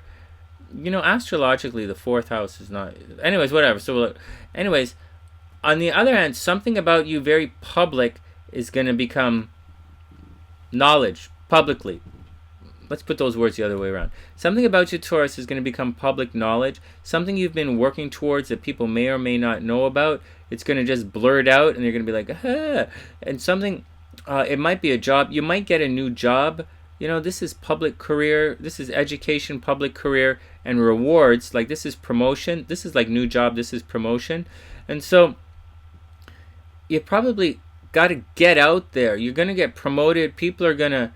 Astrologically, the fourth house is not... Anyways, whatever. So, on the other hand, something about you very public is going to become knowledge publicly. Let's put those words the other way around. Something about you, Taurus, is going to become public knowledge. Something you've been working towards that people may or may not know about. It's going to just blurt out, and you're going to be like, ah. And something... it might be a job. You might get a new job. This is public career. This is education, public career, and rewards. Like, this is promotion. This is like new job. This is promotion. And so you probably got to get out there. You're going to get promoted. People are going to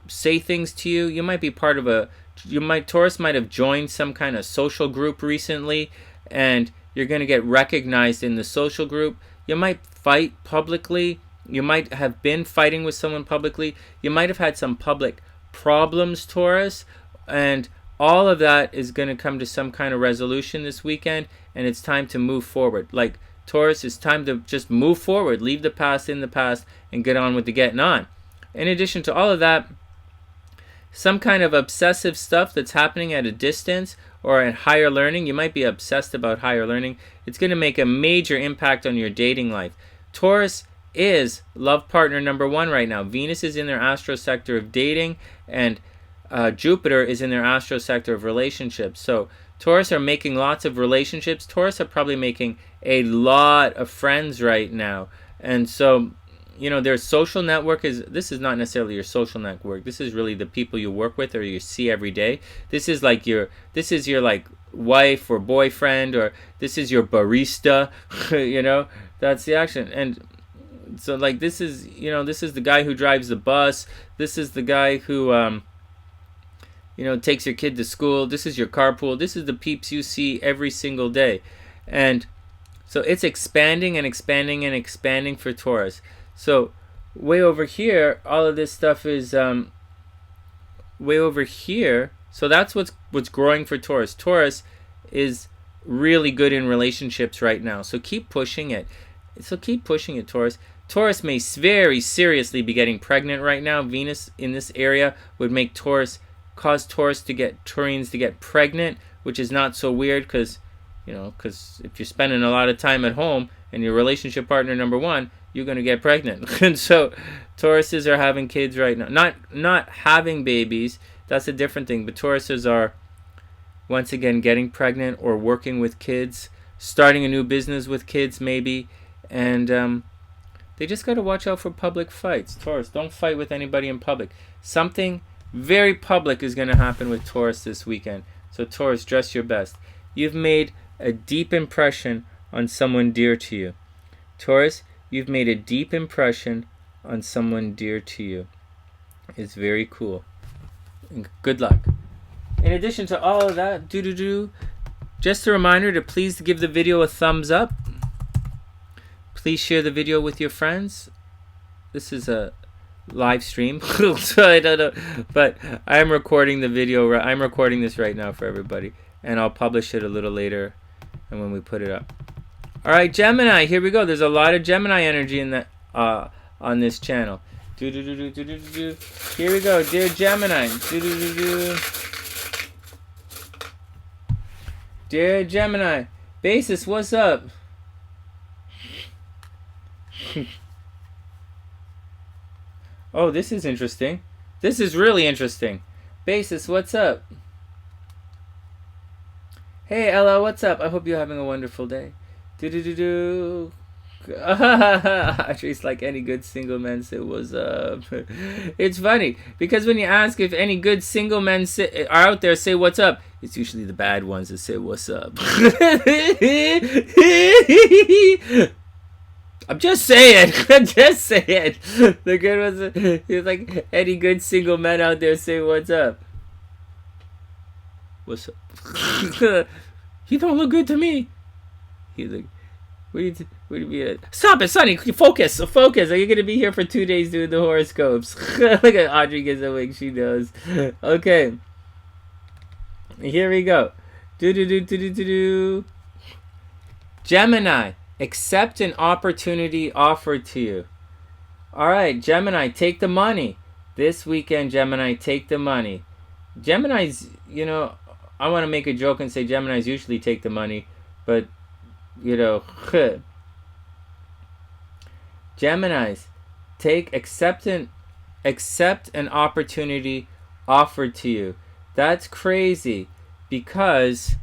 say things to you. You might be part of Taurus might have joined some kind of social group recently, and you're going to get recognized in the social group. You might fight publicly. You might have been fighting with someone publicly. You might have had some public problems, Taurus. And all of that is going to come to some kind of resolution this weekend. And it's time to move forward. Like, Taurus, it's time to just move forward. Leave the past in the past and get on with the getting on. In addition to all of that, some kind of obsessive stuff that's happening at a distance or at higher learning. You might be obsessed about higher learning. It's going to make a major impact on your dating life. Taurus is love partner number 1 right now. Venus is in their astro sector of dating, and Jupiter is in their astro sector of relationships. So Taurus are making lots of relationships. Taurus are probably making a lot of friends right now. And so, their social network this is not necessarily your social network. This is really the people you work with or you see every day. This is your like wife or boyfriend, or this is your barista. That's the action. And so, like, this is the guy who drives the bus. This is the guy who, takes your kid to school. This is your carpool. This is the peeps you see every single day. And so it's expanding and expanding and expanding for Taurus. So way over here, all of this stuff is way over here. So that's what's growing for Taurus. Taurus is really good in relationships right now. So keep pushing it. Taurus. Taurus may very seriously be getting pregnant right now. Venus in this area would cause Taurus to get Taurians to get pregnant, which is not so weird because if you're spending a lot of time at home and your relationship partner number 1, you're going to get pregnant. And so Tauruses are having kids right now. Not having babies, that's a different thing, but Tauruses are once again getting pregnant or working with kids, starting a new business with kids maybe, and they just got to watch out for public fights. Taurus, don't fight with anybody in public. Something very public is going to happen with Taurus this weekend. So Taurus, dress your best. You've made a deep impression on someone dear to you. Taurus, you've made a deep impression on someone dear to you. It's very cool. And good luck. in addition to all of that, just a reminder to please give the video a thumbs up. Please share the video with your friends. This is a live stream, so I don't know, but I'm recording the video. I'm recording this right now for everybody, and I'll publish it a little later, and when we put it up. All right, Gemini, here we go. There's a lot of Gemini energy in that on this channel. Here we go, dear Gemini. Dear Gemini, Basis, what's up? Oh, this is interesting. This is really interesting. Basis, what's up? Hey, Ella, what's up? I hope you're having a wonderful day. Audrey's like, any good single men say what's up. It's funny, because when you ask if any good single men are out there say what's up, it's usually the bad ones that say what's up. I'm just saying. I'm just saying. The good ones. He's like, any good single men out there say what's up. What's up? You don't look good to me. He's like, what do you mean? Stop it, Sunny. Focus. Focus. Are you going to be here for 2 days doing the horoscopes? Look at Audrey gets a wink. She knows. Okay. Here we go. Gemini. Accept an opportunity offered to you. All right, Gemini, take the money. This weekend, Gemini, take the money. Geminis, I want to make a joke and say Geminis usually take the money, but, Geminis, accept an opportunity offered to you. That's crazy, because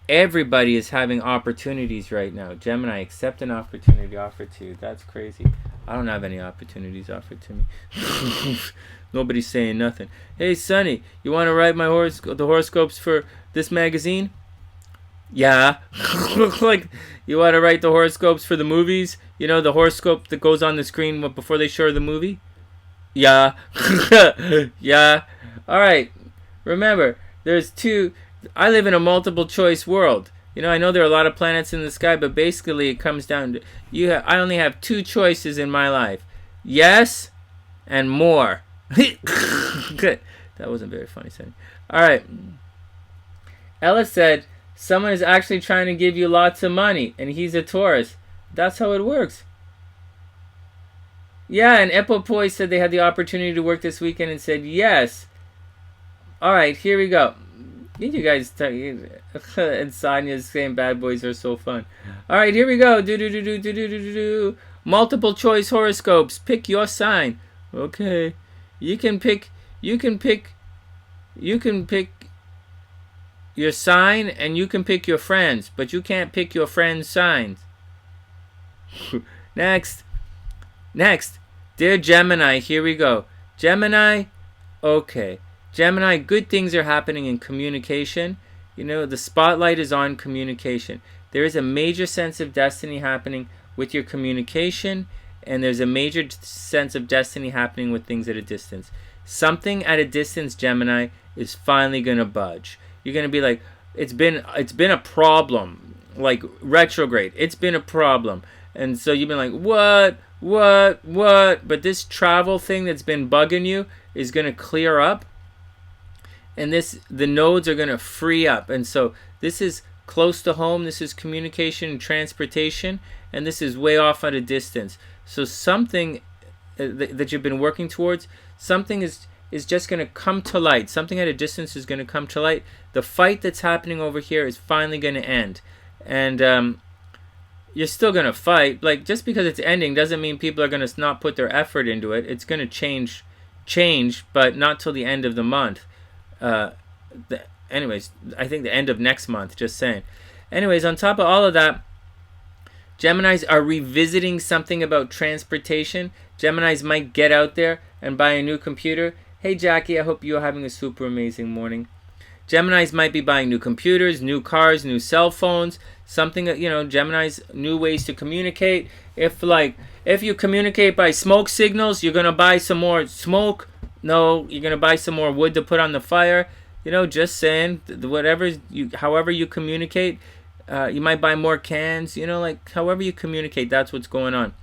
everybody is having opportunities right now. Gemini, accept an opportunity offered to you. That's crazy. I don't have any opportunities offered to me. Nobody's saying nothing. Hey, Sunny, you want to write my the horoscopes for this magazine? Yeah. Like, you want to write the horoscopes for the movies? The horoscope that goes on the screen before they show the movie? Yeah. Yeah. All right. Remember, there's two... I live in a multiple choice world. I know there are a lot of planets in the sky, but basically it comes down to I only have 2 choices in my life. Yes and more. Good. That wasn't very funny, Sonny. All right. Ella said, someone is actually trying to give you lots of money, and he's a Taurus. That's how it works. Yeah, and Epopoi said they had the opportunity to work this weekend and said yes. All right, here we go. You guys, and Sonia's saying bad boys are so fun. All right, here we go. Multiple choice horoscopes. Pick your sign. Okay, you can pick your sign, and you can pick your friends, but you can't pick your friends' signs. Next, dear Gemini, here we go. Gemini, okay. Gemini, good things are happening in communication. The spotlight is on communication. There is a major sense of destiny happening with your communication, and there's a major sense of destiny happening with things at a distance. Something at a distance, Gemini, is finally going to budge. You're going to be like, it's been a problem, like retrograde. It's been a problem. And so you've been like, what? But this travel thing that's been bugging you is going to clear up. And the nodes are going to free up. And so this is close to home. This is communication and transportation. And this is way off at a distance. So something that you've been working towards, something is just going to come to light. Something at a distance is going to come to light. The fight that's happening over here is finally going to end. And you're still going to fight. Like, just because it's ending doesn't mean people are going to not put their effort into it. It's going to change, but not till the end of the month. Anyways, I think the end of next month, just saying. Anyways, on top of all of that, Geminis are revisiting something about transportation. Geminis might get out there and buy a new computer. Hey, Jackie, I hope you're having a super amazing morning. Geminis might be buying new computers, new cars, new cell phones, something, Geminis, new ways to communicate. If you communicate by smoke signals, you're going to buy some more smoke. No, you're going to buy some more wood to put on the fire. just saying, however you communicate, you might buy more cans, like however you communicate, that's what's going on.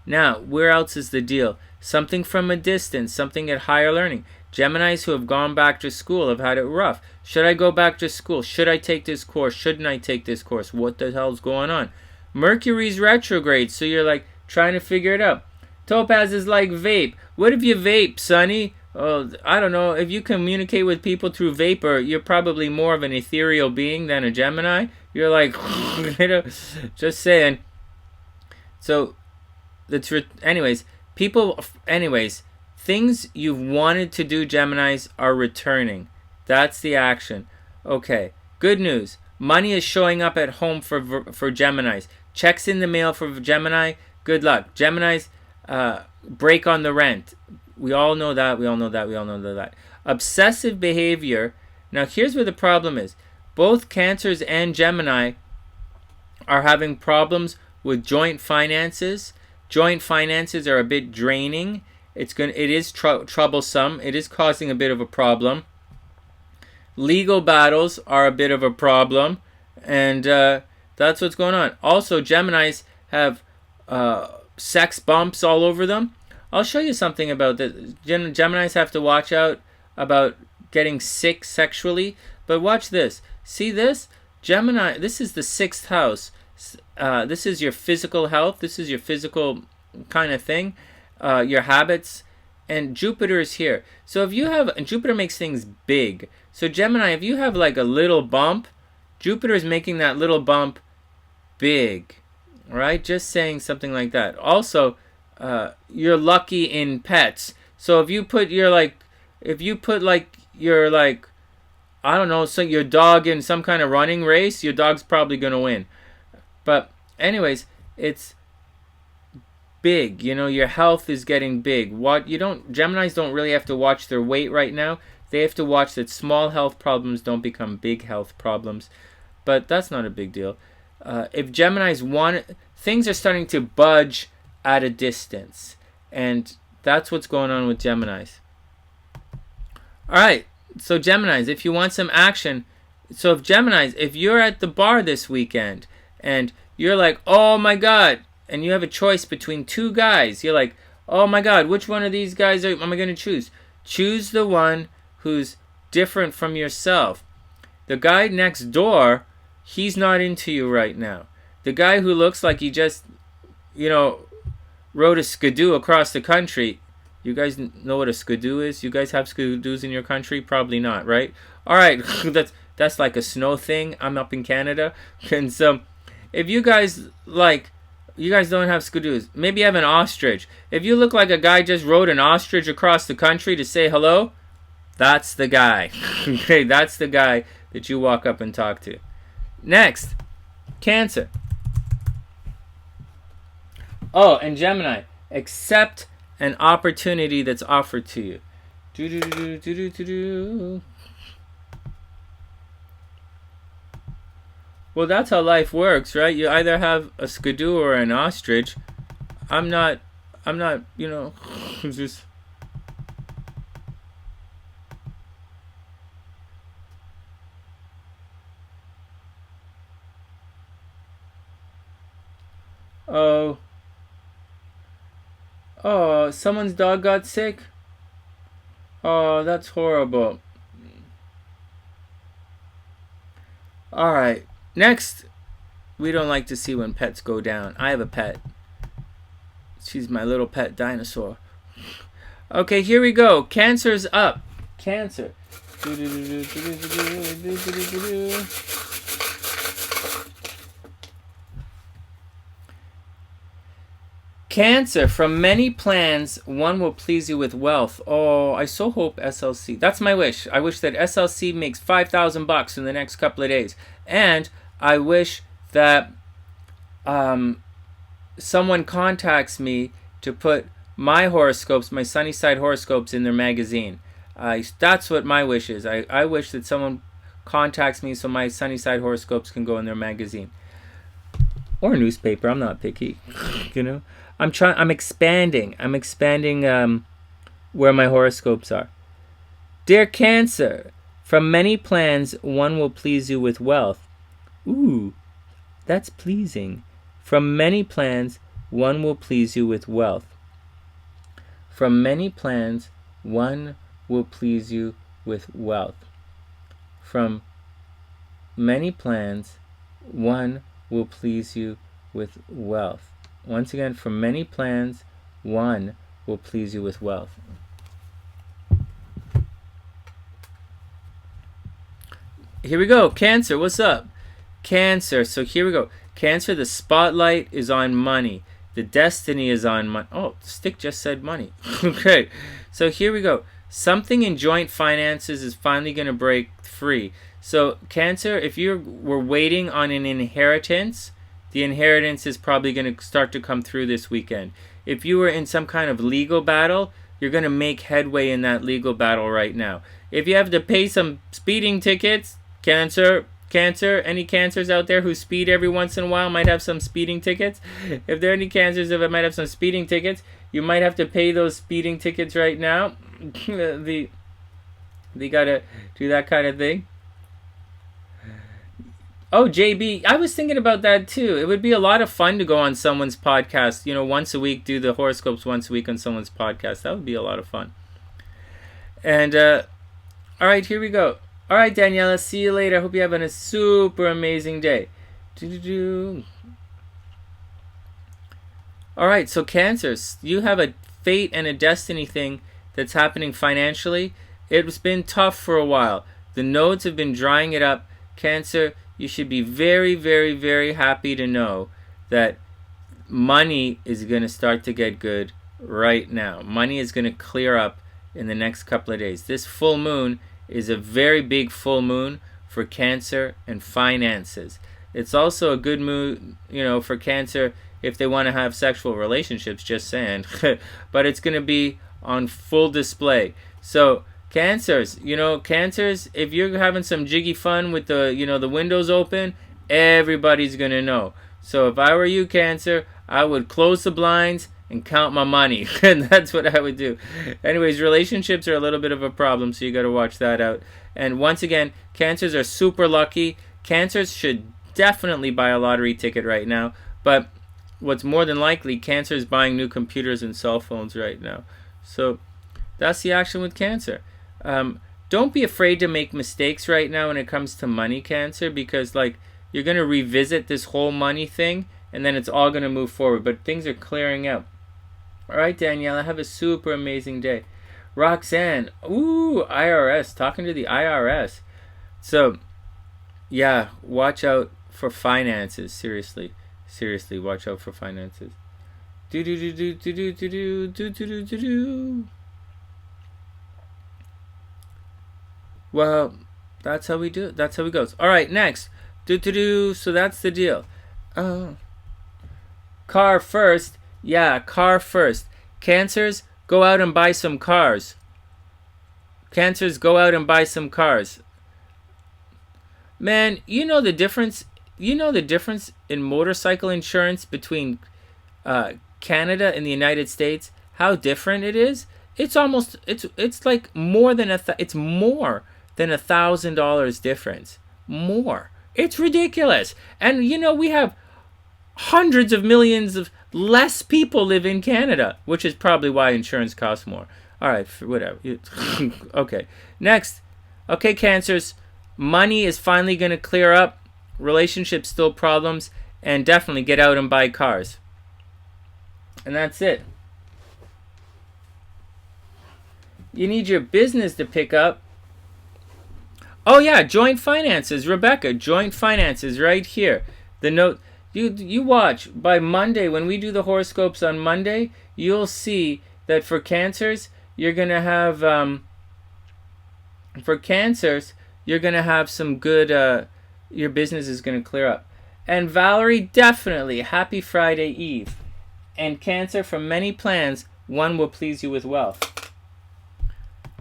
Now, where else is the deal? Something from a distance, something at higher learning. Geminis who have gone back to school have had it rough. Should I go back to school? Should I take this course? Shouldn't I take this course? What the hell's going on? Mercury's retrograde, so you're like trying to figure it out. Topaz is like vape. What if you vape, Sunny? Oh, I don't know. If you communicate with people through vapor, you're probably more of an ethereal being than a Gemini. You're like, just saying. So, anyways, things you've wanted to do, Geminis, are returning. That's the action. Okay, good news. Money is showing up at home for Geminis. Checks in the mail for Gemini. Good luck. Geminis, break on the rent. We all know that. Obsessive behavior. Now, here's where the problem is. Both Cancers and Gemini are having problems with joint finances. Joint finances are a bit draining. It is troublesome. It is causing a bit of a problem. Legal battles are a bit of a problem, and that's what's going on. Also, Geminis have sex bumps all over them. I'll show you something about this. Geminis have to watch out about getting sick sexually, but watch this. See this? Gemini, this is the 6th house. This is your physical health. This is your physical kind of thing, your habits, and Jupiter is here. So if you have, and Jupiter makes things big. So Gemini, if you have like a little bump, Jupiter is making that little bump big, right? Just saying something like that. Also, you're lucky in pets. So if you put your I don't know, so your dog in some kind of running race, your dog's probably gonna win. But anyways, it's big. Your health is getting big. Geminis don't really have to watch their weight right now. They have to watch that small health problems don't become big health problems. But that's not a big deal. If Geminis things are starting to budge at a distance. And that's what's going on with Geminis. Alright, so Geminis, if you want some action, so if you're at the bar this weekend, and you're like, oh my god, and you have a choice between 2 guys, you're like, oh my god, which one of these guys am I going to choose? Choose the one who's different from yourself. The guy next door, he's not into you right now. The guy who looks like he just, rode a skidoo across the country. You guys know what a skidoo is? You guys have skidoos in your country? Probably not, right? Alright, that's like a snow thing. I'm up in Canada. And so, if you guys don't have skidoos, maybe you have an ostrich. If you look like a guy just rode an ostrich across the country to say hello, that's the guy. Okay, that's the guy that you walk up and talk to. Next, Cancer. Oh, and Gemini, accept an opportunity that's offered to you. Well, that's how life works, right? You either have a skidoo or an ostrich. I'm not, just... Oh, someone's dog got sick? Oh, that's horrible. Alright, next, we don't like to see when pets go down. I have a pet. She's my little pet dinosaur. Okay, here we go. Cancer's up. Cancer. Cancer, from many plans, one will please you with wealth. Oh, I so hope SLC. That's my wish. I wish that SLC makes $5,000 in the next couple of days. And I wish that someone contacts me to put my horoscopes, my SunnySide horoscopes, in their magazine. That's what my wish is. I wish that someone contacts me so my SunnySide horoscopes can go in their magazine. Or newspaper. I'm not picky. I'm expanding. Where my horoscopes are. Dear Cancer, From many plans, one will please you with wealth. Ooh, that's pleasing. From many plans, one will please you with wealth. From many plans, one will please you with wealth. From many plans, one will please you with wealth. Once again, from many plans, one will please you with wealth. Here we go. Cancer, what's up? Cancer, so here we go. Cancer, the spotlight is on money. The destiny is on money. Oh, Stick just said money. Okay, so here we go. Something in joint finances is finally going to break free. So Cancer, if you were waiting on an inheritance, the inheritance is probably going to start to come through this weekend. If you were in some kind of legal battle, you're going to make headway in that legal battle right now. If you have to pay some speeding tickets, Cancer, any Cancers out there who speed every once in a while might have some speeding tickets. If there are any Cancers that might have some speeding tickets, you might have to pay those speeding tickets right now. They gotta do that kind of thing. Oh, JB, I was thinking about that too. It would be a lot of fun to go on someone's podcast, once a week, do the horoscopes once a week on someone's podcast. That would be a lot of fun. And, all right, here we go. All right, Daniela, see you later. I hope you're having a super amazing day. All right, so Cancers, you have a fate and a destiny thing that's happening financially. It's been tough for a while. The nodes have been drying it up. Cancer, you should be very, very, very happy to know that money is going to start to get good right now. Money is going to clear up in the next couple of days. This full moon is a very big full moon for Cancer and finances. It's also a good moon, for Cancer if they want to have sexual relationships, just saying. But it's going to be on full display. So Cancers, Cancers, if you're having some jiggy fun with the windows open, everybody's going to know. So if I were you, Cancer, I would close the blinds and count my money. And that's what I would do. Anyways, relationships are a little bit of a problem, so you got to watch that out. And once again, Cancers are super lucky. Cancers should definitely buy a lottery ticket right now. But what's more than likely, Cancer is buying new computers and cell phones right now. So that's the action with Cancer. Don't be afraid to make mistakes right now when it comes to money, Cancer, because you're going to revisit this whole money thing, and then it's all going to move forward. But things are clearing out. All right, Daniela, have a super amazing day. Roxanne, IRS, talking to the IRS. So, yeah, watch out for finances. Seriously, watch out for finances. Well, that's how we do it. That's how it goes. All right, next. So that's the deal. Car first. Yeah, car first. Cancers, go out and buy some cars. Cancers, go out and buy some cars. Man, you know the difference in motorcycle insurance between Canada and the United States? How different it is? It's like more than $1,000 difference. More. It's ridiculous. And we have hundreds of millions of less people live in Canada, which is probably why insurance costs more. All right, whatever. Okay, next. Okay, Cancers, money is finally going to clear up. Relationships still problems, and definitely get out and buy cars. And that's it. You need your business to pick up. Oh yeah, joint finances, Rebecca. Joint finances right here. The note. You watch, by Monday, when we do the horoscopes on Monday, you'll see that for Cancers, you're going to have, some good, your business is going to clear up. And Valerie, definitely, happy Friday Eve. And Cancer, from many plans, one will please you with wealth.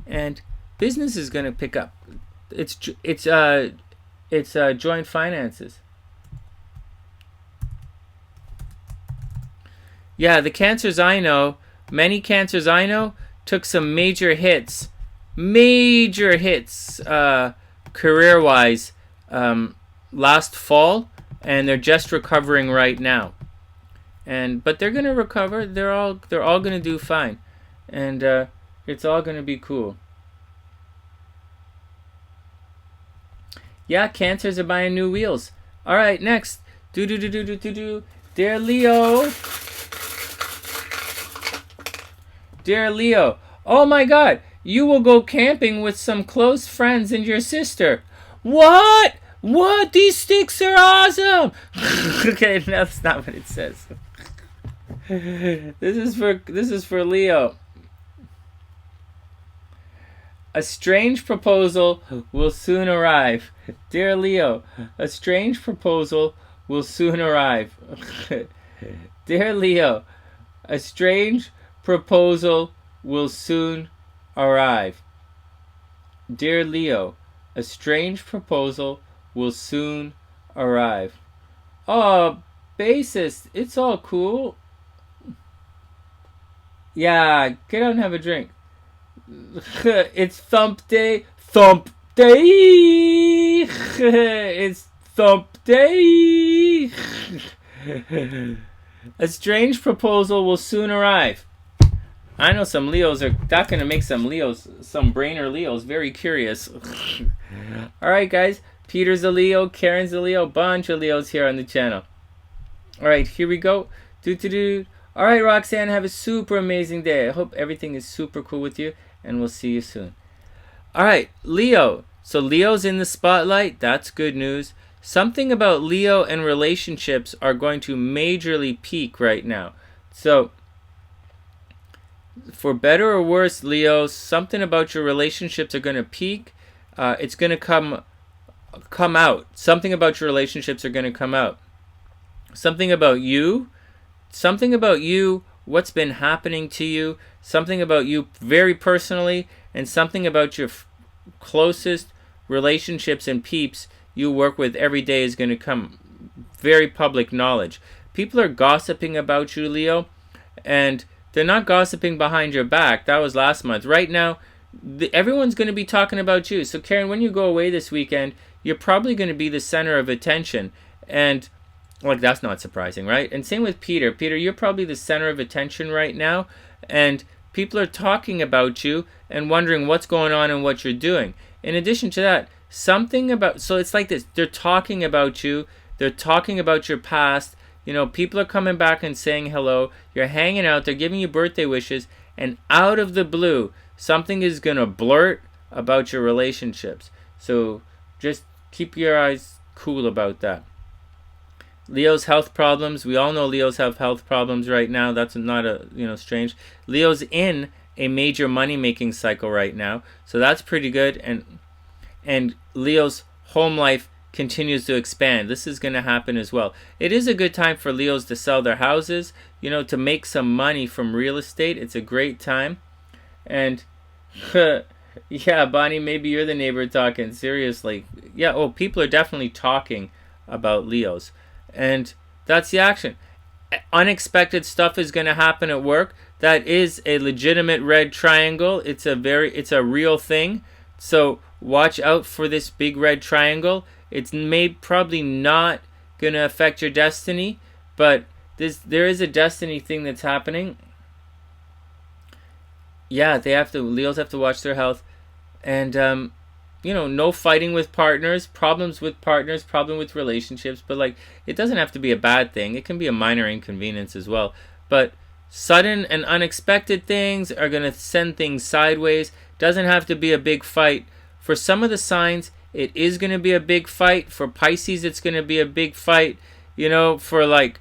And business is going to pick up. It's joint finances. Yeah, the Cancers I know, many Cancers I know, took some major hits major hits career-wise last fall, and they're just recovering right now. But they're gonna recover. They're all gonna do fine, and it's all gonna be cool. Yeah, Cancers are buying new wheels. All right, next. Dear Leo. Dear Leo. Oh my God, you will go camping with some close friends and your sister. What? What? These sticks are awesome. Okay, no, that's not what it says. This is for Leo. A strange proposal will soon arrive. Dear Leo, a strange proposal will soon arrive. Dear Leo, a strange proposal will soon arrive. Dear Leo, a strange proposal will soon arrive. Oh, bassist, it's all cool. Yeah, get out and have a drink. It's thump day. Thump day. It's thump day. A strange proposal will soon arrive. I know some Leos are not going to make some brainer Leos very curious. Alright guys, Peter's a Leo, Karen's a Leo, bunch of Leos here on the channel. Alright, here we go. Alright Roxanne, have a super amazing day. I hope everything is super cool with you, and we'll see you soon. Alright, Leo. So Leo's in the spotlight. That's good news. Something about Leo and relationships are going to majorly peak right now. So, for better or worse, Leo, something about your relationships are going to peak. It's going to come out. Something about your relationships are going to come out. Something about you, what's been happening to you, something about you very personally, and something about your closest relationships and peeps you work with every day is going to come very public knowledge. People are gossiping about you, Leo, and they're not gossiping behind your back. That was last month. Right now, everyone's going to be talking about you. So, Karen, when you go away this weekend, you're probably going to be the center of attention. And, like, that's not surprising, right? And same with Peter. Peter, you're probably the center of attention right now. And people are talking about you and wondering what's going on and what you're doing. In addition to that, so it's like this. They're talking about you. They're talking about your past. You know, people are coming back and saying hello. You're hanging out. They're giving you birthday wishes. And out of the blue, something is going to blurt about your relationships. So just keep your eyes cool about that. Leo's health problems. We all know Leos have health problems right now. That's not strange. Leo's in a major money-making cycle right now. So that's pretty good. And Leo's home life continues to expand. This is going to happen as well. It is a good time for Leos to sell their houses, to make some money from real estate. It's a great time. And yeah, Bonnie, maybe you're the neighbor talking. Seriously. Yeah, people are definitely talking about Leos. And that's the action. Unexpected stuff is going to happen at work. That is a legitimate red triangle. It's a real thing. So watch out for this big red triangle. It's probably not going to affect your destiny, but there is a destiny thing that's happening. Yeah, Leos have to watch their health. And, no fighting with partners, problems with partners, problem with relationships. But, it doesn't have to be a bad thing. It can be a minor inconvenience as well. But sudden and unexpected things are going to send things sideways. Doesn't have to be a big fight. For some of the signs, it is going to be a big fight. For Pisces, it's going to be a big fight. For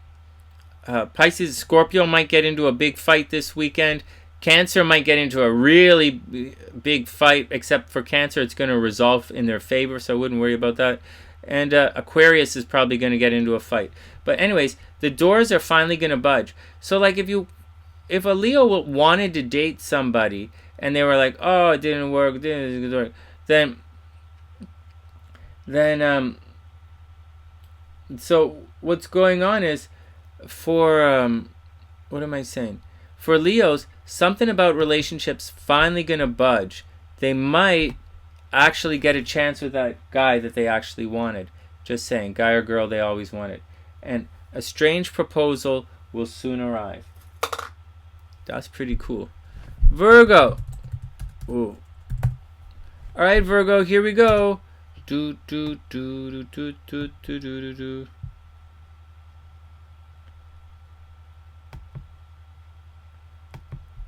Pisces, Scorpio might get into a big fight this weekend. Cancer might get into a really big fight, except for Cancer, it's going to resolve in their favor, so I wouldn't worry about that. And Aquarius is probably going to get into a fight. But anyways, the doors are finally going to budge. So if a Leo wanted to date somebody and they were like, oh, it didn't work, then so what's going on is for what am I saying? For Leos, something about relationships finally going to budge. they might actually get a chance with that guy that they actually wanted. Just saying, guy or girl they always wanted. And a strange proposal will soon arrive. That's pretty cool. Virgo. Ooh. All right, Virgo, here we go. Do do do do do do do do do.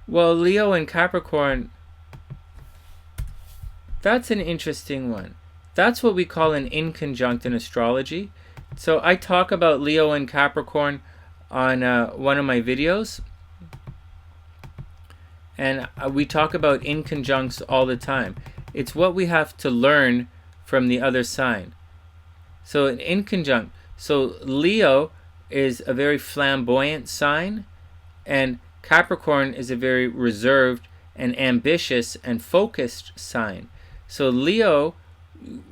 Well, Leo and Capricorn, that's an interesting one. That's what we call an inconjunct in astrology. So I talk about Leo and Capricorn on one of my videos. And we talk about inconjuncts all the time. It's what we have to learn from the other sign. So an inconjunct. So Leo is a very flamboyant sign, and Capricorn is a very reserved and ambitious and focused sign. So Leo,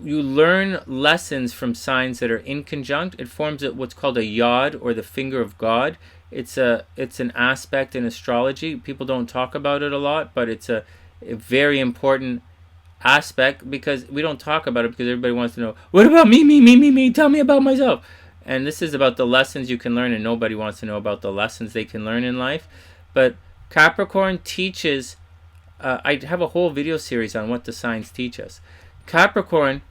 you learn lessons from signs that are inconjunct. It forms what's called a yod, or the finger of God. It's an aspect in astrology. People don't talk about it a lot, but it's a very important aspect, because we don't talk about it because everybody wants to know, what about me, tell me about myself. And this is about the lessons you can learn, and nobody wants to know about the lessons they can learn in life. But Capricorn teaches, I have a whole video series on what the signs teach us. Capricorn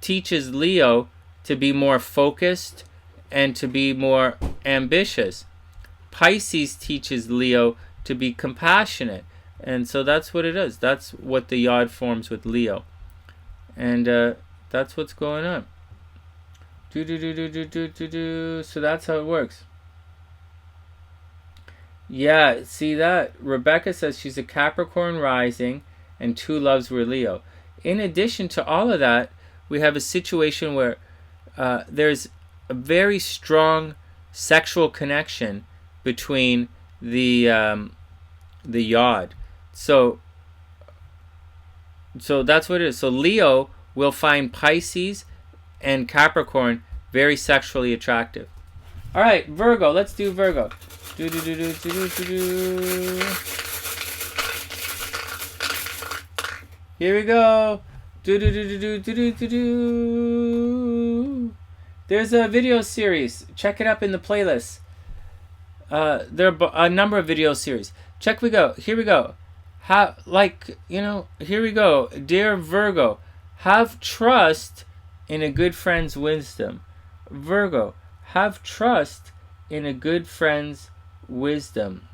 teaches Leo to be more focused and to be more ambitious. Pisces teaches Leo to be compassionate. And so that's what it is. That's what the yod forms with Leo. And that's what's going on. So that's how it works. Yeah, see that? Rebecca says she's a Capricorn rising and 2 loves were Leo. In addition to all of that, we have a situation where there's a very strong sexual connection between the yod. So that's what it is. So Leo will find Pisces and Capricorn very sexually attractive. All right, Virgo. Let's do Virgo. Here we go. There's a video series. Check it up in the playlist. There are a number of video series. Here we go. Here we go. Dear Virgo, have trust in a good friend's wisdom. Virgo, have trust in a good friend's wisdom.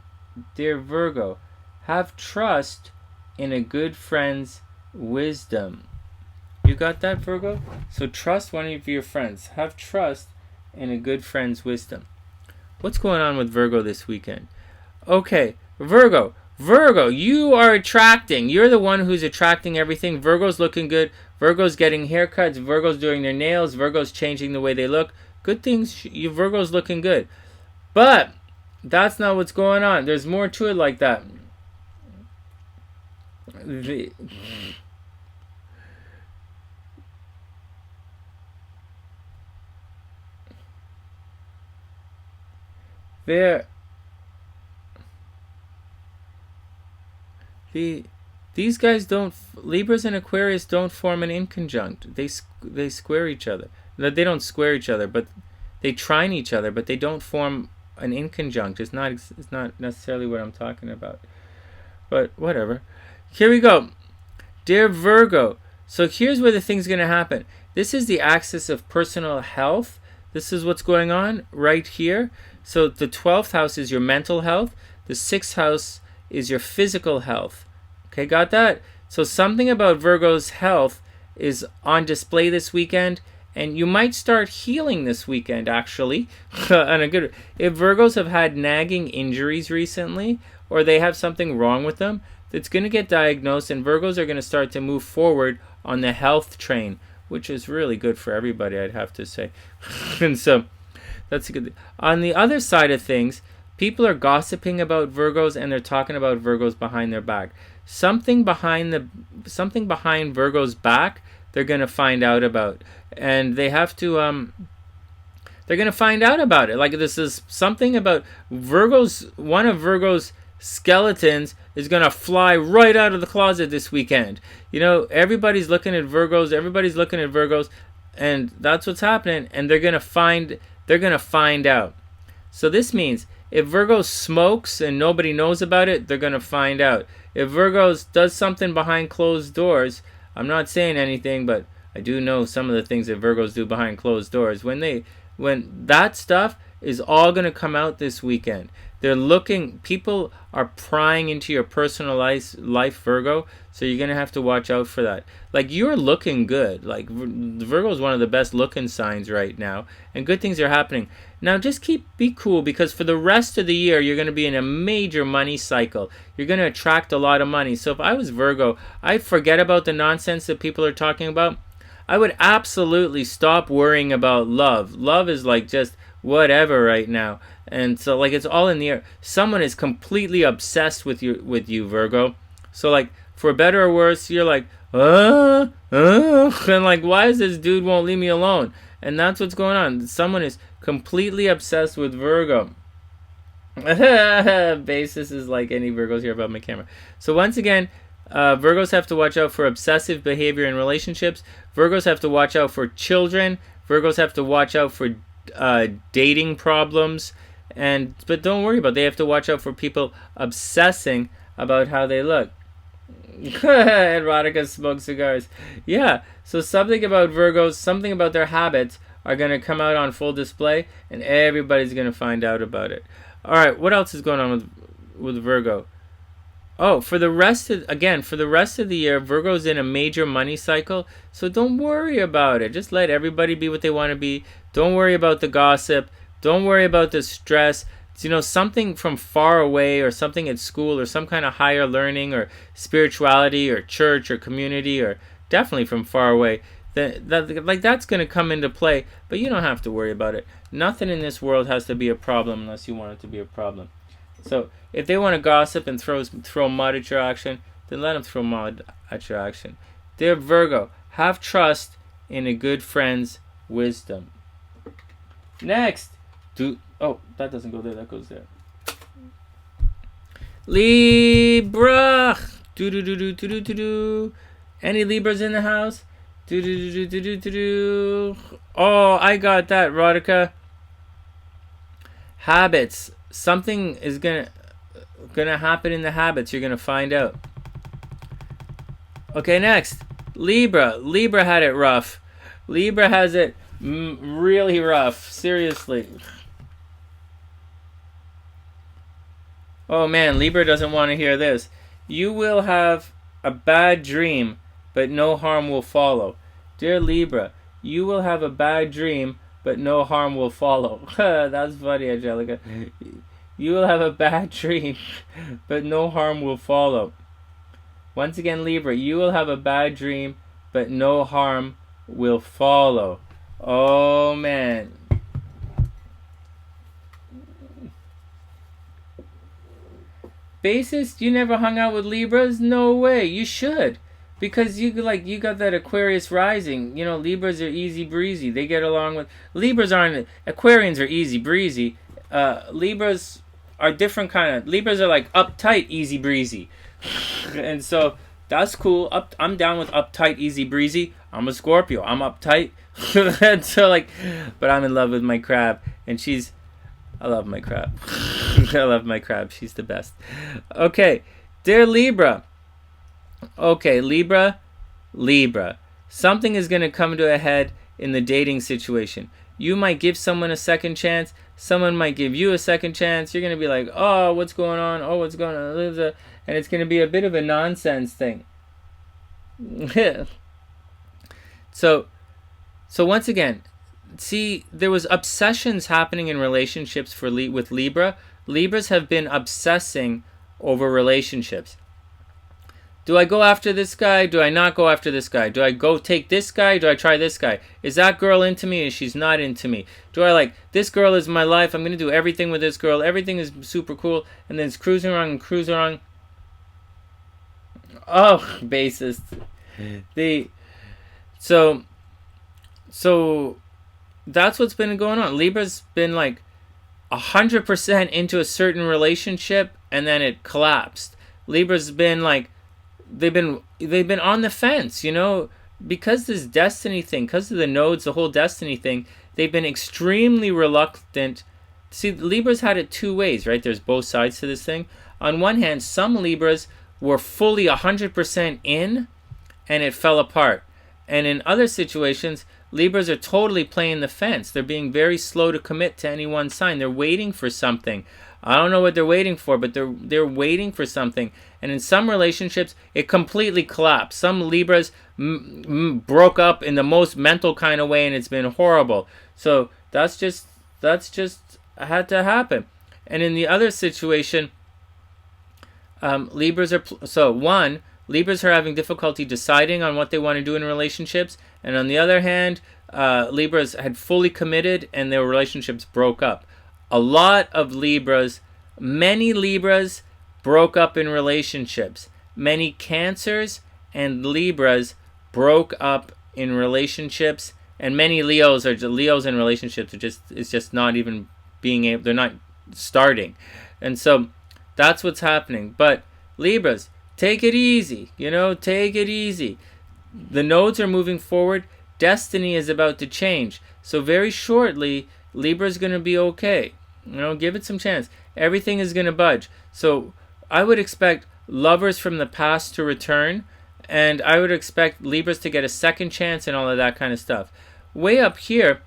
Dear Virgo, have trust in a good friend's wisdom. You got that, Virgo? So trust one of your friends. Have trust in a good friend's wisdom. What's going on with Virgo this weekend? Okay, Virgo, you are attracting. You're the one who's attracting everything. Virgo's looking good. Virgo's getting haircuts. Virgo's doing their nails. Virgo's changing the way they look. Good things. Virgo's looking good. But that's not what's going on. There's more to it like that. These guys don't, Libras and Aquarius don't form an inconjunct. They square each other. They don't square each other, but they trine each other, but they don't form an inconjunct. It's not necessarily what I'm talking about. But whatever. Here we go. Dear Virgo, so here's where the thing's going to happen. This is the axis of personal health. This is what's going on right here. So the 12th house is your mental health. The 6th house is your physical health. Okay, got that? So something about Virgo's health is on display this weekend, and you might start healing this weekend, actually. If Virgos have had nagging injuries recently, or they have something wrong with them, it's going to get diagnosed, and Virgos are going to start to move forward on the health train, which is really good for everybody, I'd have to say. And so that's a good thing. On the other side of things, people are gossiping about Virgos, and they're talking about Virgos behind their back. Something behind Virgo's back, they're going to find out about, and they have to they're going to find out about it. Like, this is something about Virgo's, one of Virgo's skeletons is going to fly right out of the closet this weekend. Everybody's looking at Virgos, and that's what's happening, and they're going to find out. So this means if Virgo smokes and nobody knows about it, they're going to find out. If Virgos does something behind closed doors, I'm not saying anything, but I do know some of the things that Virgos do behind closed doors. When that stuff is all going to come out this weekend. People are prying into your personal life, Virgo, so you're going to have to watch out for that. Like, you're looking good. Like, Virgo is one of the best looking signs right now, and good things are happening. Now, just be cool, because for the rest of the year, you're going to be in a major money cycle. You're going to attract a lot of money. So if I was Virgo, I'd forget about the nonsense that people are talking about. I would absolutely stop worrying about love. Love is like just whatever right now. And so, like, it's all in the air. Someone is completely obsessed with you, Virgo. So, like, for better or worse, you're like, and like, why is this dude won't leave me alone? And that's what's going on. Someone is completely obsessed with Virgo. Basis is like any Virgos here above my camera. So once again, Virgos have to watch out for obsessive behavior in relationships. Virgos have to watch out for children. Virgos have to watch out for dating problems. But don't worry about it. They have to watch out for people obsessing about how they look. Erotica smoke cigars. Yeah, so something about Virgos, something about their habits are going to come out on full display, and everybody's going to find out about it. All right, what else is going on with Virgo? Oh, for the rest of the year, Virgo's in a major money cycle, so don't worry about it. Just let everybody be what they want to be. Don't worry about the gossip. Don't worry about the stress. Something from far away, or something at school, or some kind of higher learning, or spirituality, or church, or community, or definitely from far away. That's going to come into play, but you don't have to worry about it. Nothing in this world has to be a problem unless you want it to be a problem. So if they want to gossip and throw mud at your action, then let them throw mud at your action. Dear Virgo, have trust in a good friend's wisdom. Next, that doesn't go there, that goes there. Libra. Any Libras in the house? Oh, I got that, Rodica. Habits. Something is gonna happen in the habits. You're gonna find out. Okay, next, Libra. Libra had it rough. Libra has it really rough. Seriously. Oh man, Libra doesn't want to hear this. You will have a bad dream, but no harm will follow. Dear Libra, you will have a bad dream, but no harm will follow. That's funny, Angelica. You will have a bad dream, but no harm will follow. Once again, Libra, you will have a bad dream, but no harm will follow. Oh man. Bassist, you never hung out with Libras? No way. You should. Because you got that Aquarius rising. Libras are easy breezy. They get along with... Aquarians are easy breezy. Libras are different kind of... Libras are like uptight, easy breezy. And so, that's cool. I'm down with uptight, easy breezy. I'm a Scorpio. I'm uptight. And so but I'm in love with my crab. And I love my crab. I love my crab. She's the best. Okay. Dear Libra. Okay, Libra. Something is going to come to a head in the dating situation. You might give someone a second chance. Someone might give you a second chance. You're going to be like, oh, what's going on? Oh, what's going on? And it's going to be a bit of a nonsense thing. So once again, see, there was obsessions happening in relationships with Libra. Libras have been obsessing over relationships. Do I go after this guy? Do I not go after this guy? Do I go take this guy? Do I try this guy? Is that girl into me? Is she's not into me? Do I this girl is my life. I'm going to do everything with this girl. Everything is super cool. And then it's cruising around. Oh, bassist. So that's what's been going on. Libra's been 100% into a certain relationship, and then it collapsed. Libra's been like, they've been on the fence, you know, because this destiny thing, because of the nodes, the whole destiny thing, they've been extremely reluctant. See, Libras had it two ways, right? There's both sides to this thing. On one hand, some Libras were fully 100% in, and it fell apart. And in other situations, Libras are totally playing the fence. They're being very slow to commit to any one sign. They're waiting for something. I don't know what they're waiting for, but they're waiting for something. And in some relationships, it completely collapsed. Some Libras broke up in the most mental kind of way, and it's been horrible. So that's just had to happen. And in the other situation, Libras are having difficulty deciding on what they want to do in relationships, and on the other hand, Libras had fully committed and their relationships broke up. A lot of Libras, many Libras broke up in relationships. Many Cancers and Libras broke up in relationships, and many Leos in relationships it's just not even being able, they're not starting. And so that's what's happening. But Libras, take it easy, you know, take it easy. The nodes are moving forward. Destiny is about to change. So very shortly, Libra's going to be okay. You know, give it some chance. Everything is going to budge. So I would expect lovers from the past to return, and I would expect Libras to get a second chance and all of that kind of stuff. Way up here,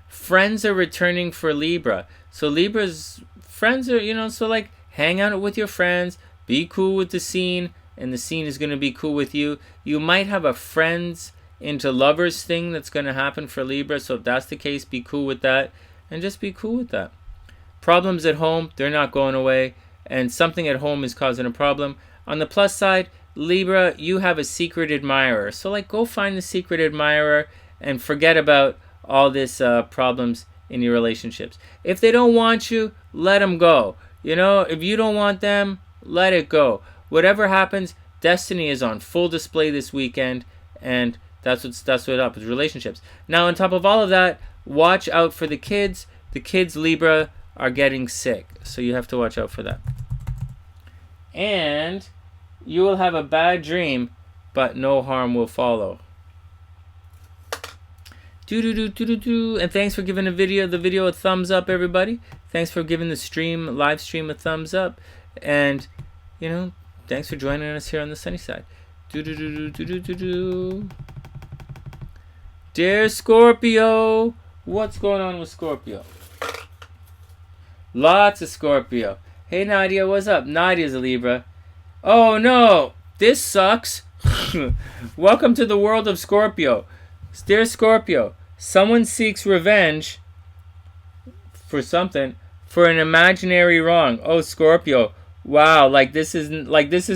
friends are returning for Libra. So Libra's friends are, you know, so like hang out with your friends, be cool with the scene, and the scene is going to be cool with you. You might have a friends into lovers thing that's going to happen for Libra. So if that's the case, be cool with that, and just be cool with that. Problems at home, they're not going away, and something at home is causing a problem. On the plus side, Libra, you have a secret admirer. So like go find the secret admirer and forget about all this problems in your relationships. If they don't want you, let them go. You know, if you don't want them, let it go. Whatever happens, destiny is on full display this weekend, and that's what up with relationships. Now, on top of all of that, watch out for the kids. The kids, Libra, are getting sick, so you have to watch out for that. And you will have a bad dream, but no harm will follow. And thanks for giving the video a thumbs up, everybody. Thanks for giving the live stream a thumbs up. And, you know, thanks for joining us here on the sunny side. Dear Scorpio, what's going on with Scorpio? Lots of Scorpio. Hey Nadia, what's up? Nadia's a Libra. Oh no, this sucks. Welcome to the world of Scorpio. Dear Scorpio, someone seeks revenge for something, for an imaginary wrong. Oh Scorpio, wow, like this has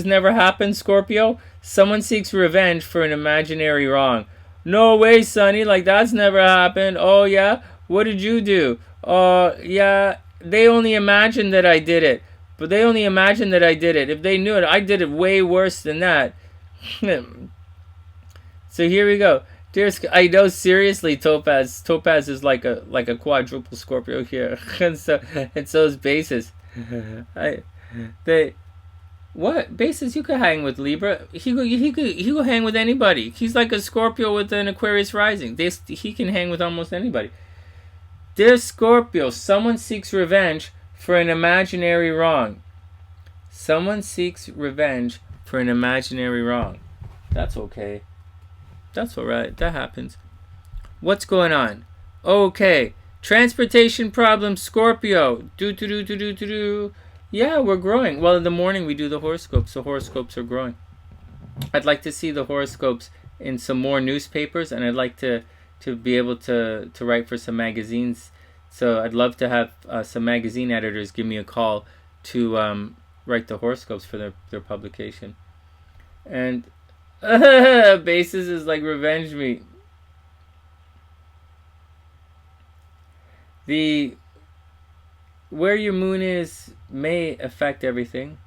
never happened, Scorpio. Someone seeks revenge for an imaginary wrong. No way, Sunny, like that's never happened. Oh yeah, what did you do? Yeah, they only imagined that I did it. But they only imagined that I did it. If they knew it, I did it way worse than that. So here we go. I know, seriously, Topaz is like a quadruple Scorpio here, and so is Basis. What Basis? You could hang with Libra. He could hang with anybody. He's like a Scorpio with an Aquarius rising. He can hang with almost anybody. Dear Scorpio, someone seeks revenge for an imaginary wrong. Someone seeks revenge for an imaginary wrong. That's okay. That's alright. That happens. What's going on? Okay. Transportation problems, Scorpio. Yeah, we're growing. Well, in the morning we do the horoscopes. The horoscopes are growing. I'd like to see the horoscopes in some more newspapers, and I'd like to be able to write for some magazines. So I'd love to have some magazine editors give me a call to write the horoscopes for their publication. And Basis is like, revenge me. Where your moon is may affect everything.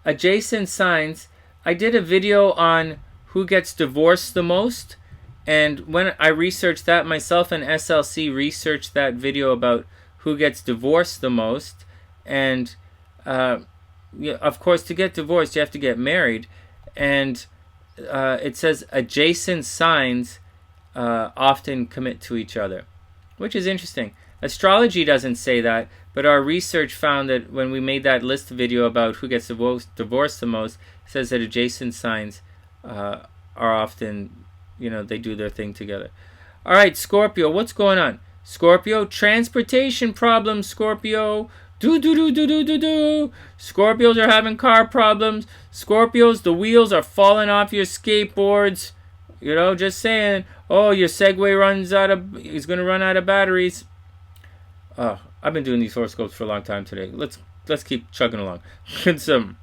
Adjacent signs. I did a video on who gets divorced the most, and when I researched that, myself and SLC researched that video about who gets divorced the most. And of course, to get divorced, you have to get married. And it says adjacent signs often commit to each other, which is interesting. Astrology doesn't say that, but our research found that when we made that list video about who gets divorced the most, it says that adjacent signs are often, they do their thing together. All right, Scorpio, what's going on? Scorpio, transportation problems, Scorpio. Do. Scorpios are having car problems. Scorpios, the wheels are falling off your skateboards. Just saying. Oh, your Segway is going to run out of batteries. Oh, I've been doing these horoscopes for a long time today. Let's keep chugging along. Some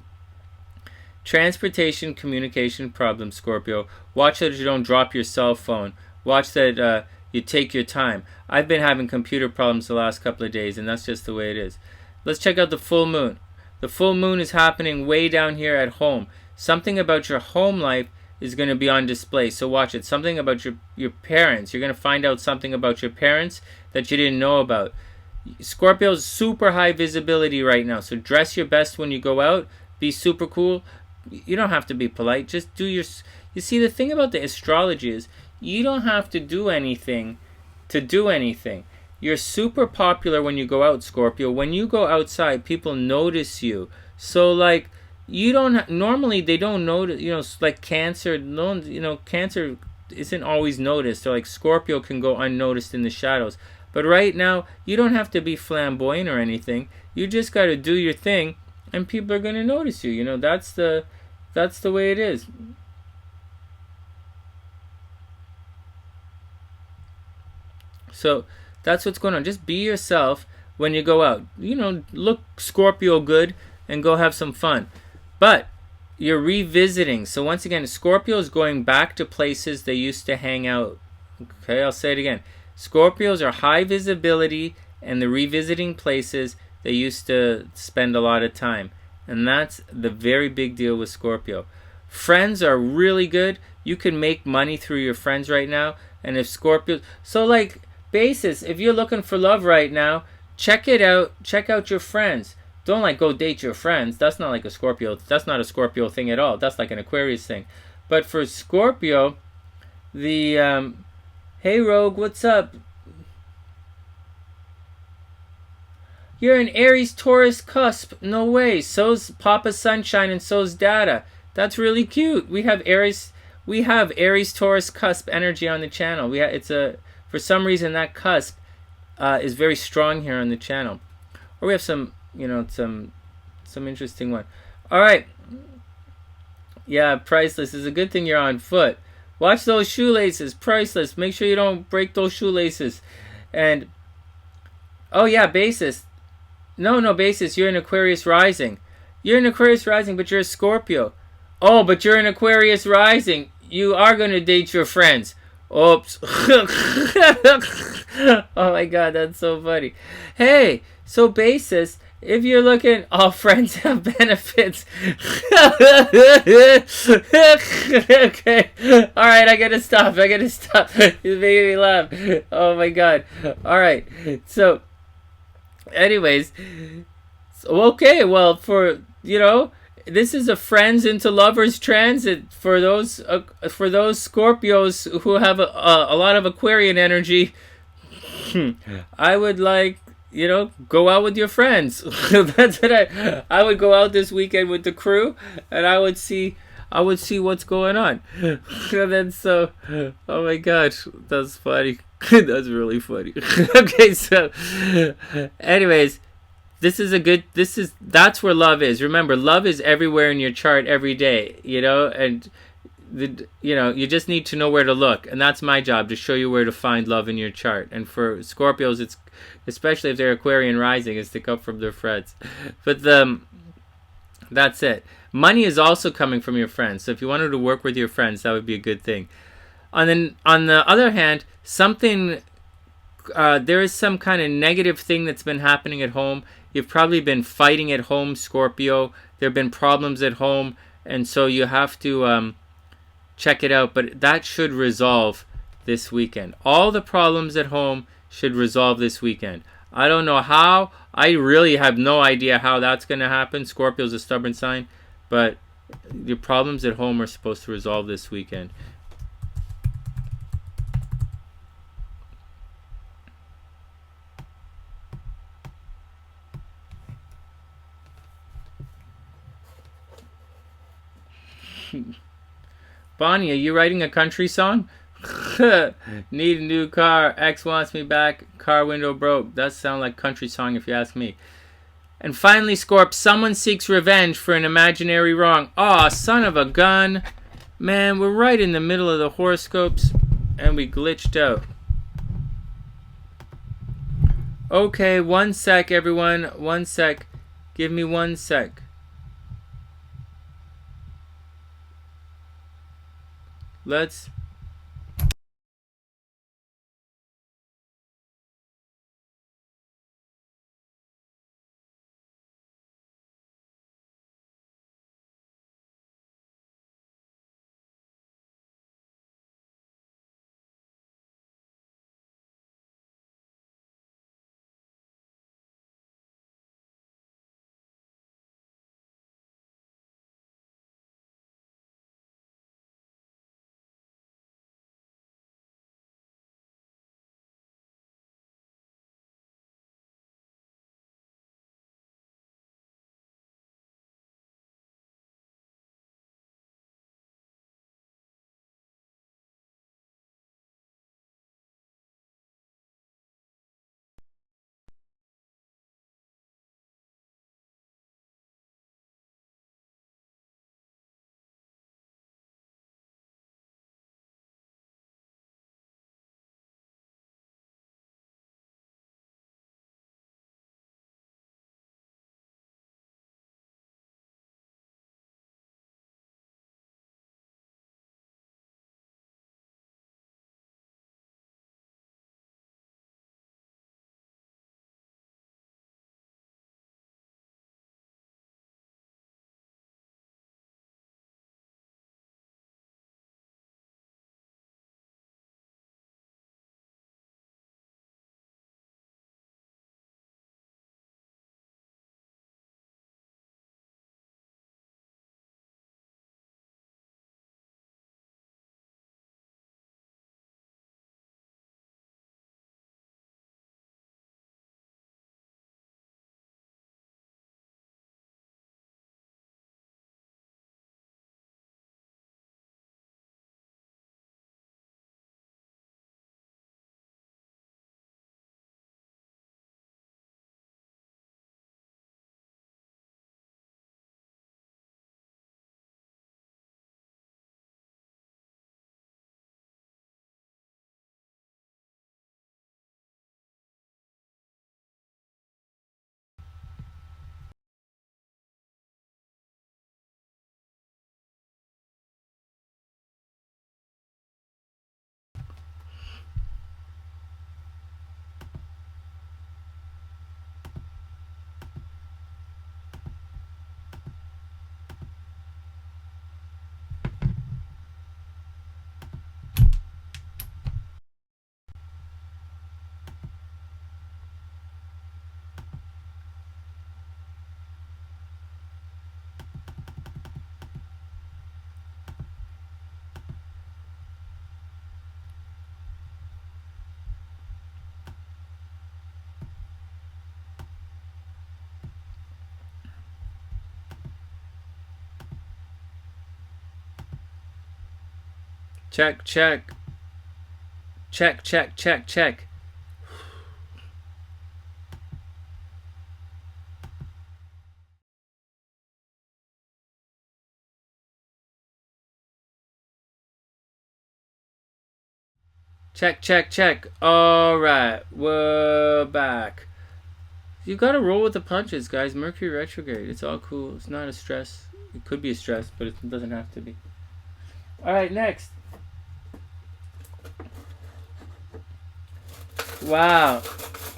transportation communication problems, Scorpio. Watch that you don't drop your cell phone. Watch that you take your time. I've been having computer problems the last couple of days, and that's just the way it is. Let's check out the full moon. The full moon is happening way down here at home. Something about your home life is going to be on display. So watch it. Something about your parents. You're going to find out something about your parents that you didn't know about. Scorpio's super high visibility right now. So dress your best when you go out. Be super cool. You don't have to be polite. Just do your... You see, the thing about the astrology is you don't have to do anything to do anything. You're super popular when you go out, Scorpio. When you go outside, people notice you. So, like, you don't... Normally, they don't notice... like Cancer... Cancer isn't always noticed. So, like, Scorpio can go unnoticed in the shadows. But right now, you don't have to be flamboyant or anything. You just got to do your thing, and people are going to notice you. That's the way it is. So that's what's going on. Just be yourself when you go out. Look Scorpio good and go have some fun. But you're revisiting. So once again, Scorpio is going back to places they used to hang out. Okay, I'll say it again. Scorpios are high visibility and they're revisiting places they used to spend a lot of time. And that's the very big deal with Scorpio. Friends are really good. You can make money through your friends right now. And if Scorpio... So like, basis, if you're looking for love right now, check it out. Check out your friends. Don't like go date your friends. That's not like a Scorpio. That's not a Scorpio thing at all. That's like an Aquarius thing. But for Scorpio, the... Hey Rogue, what's up? You're an Aries Taurus cusp. No way. So's Papa Sunshine and so's Data. That's really cute. We have Aries Taurus cusp energy on the channel. For some reason that cusp is very strong here on the channel. Or we have some interesting one. All right. Yeah, priceless. It's a good thing you're on foot. Watch those shoelaces. Priceless. Make sure you don't break those shoelaces. And, oh yeah, basis. No, basis. You're an Aquarius rising. You're an Aquarius rising, but you're a Scorpio. Oh, but you're an Aquarius rising. You are going to date your friends. Oops. Oh my God, that's so funny. Hey, so basis... If you're looking, all friends have benefits. Okay. Alright, I gotta stop. You made me laugh. Oh my God. Alright. So, anyways. Okay, well, this is a friends into lovers transit for those Scorpios who have a lot of Aquarian energy. I would like... go out with your friends. That's what I would go out this weekend with the crew, and I would see what's going on. And then oh my gosh, that's funny. That's really funny. Okay, so anyways, that's where love is. Remember, love is everywhere in your chart every day, and you just need to know where to look, and that's my job, to show you where to find love in your chart. And for Scorpios, it's especially if they're Aquarian rising, is to come from their friends. But that's it. Money is also coming from your friends, so if you wanted to work with your friends, that would be a good thing. On the other hand, there is some kind of negative thing that's been happening at home. You've probably been fighting at home, Scorpio. There have been problems at home, and so you have to check it out. But that should resolve this weekend. All the problems at home should resolve this weekend. I don't know how. I really have no idea how that's going to happen. Scorpio's a stubborn sign, but your problems at home are supposed to resolve this weekend. Bonnie, are you writing a country song? Need a new car. Ex wants me back. Car window broke. That sounds like country song if you ask me. And finally, Scorp, someone seeks revenge for an imaginary wrong. Aw, son of a gun. Man, we're right in the middle of the horoscopes and we glitched out. Okay, 1 sec, everyone. 1 sec. Give me 1 sec. Let's... Check, check. Check, check, check, check. Check, check, check. Alright, we're back. You gotta roll with the punches, guys. Mercury retrograde. It's all cool. It's not a stress. It could be a stress, but it doesn't have to be. Alright, next. Wow.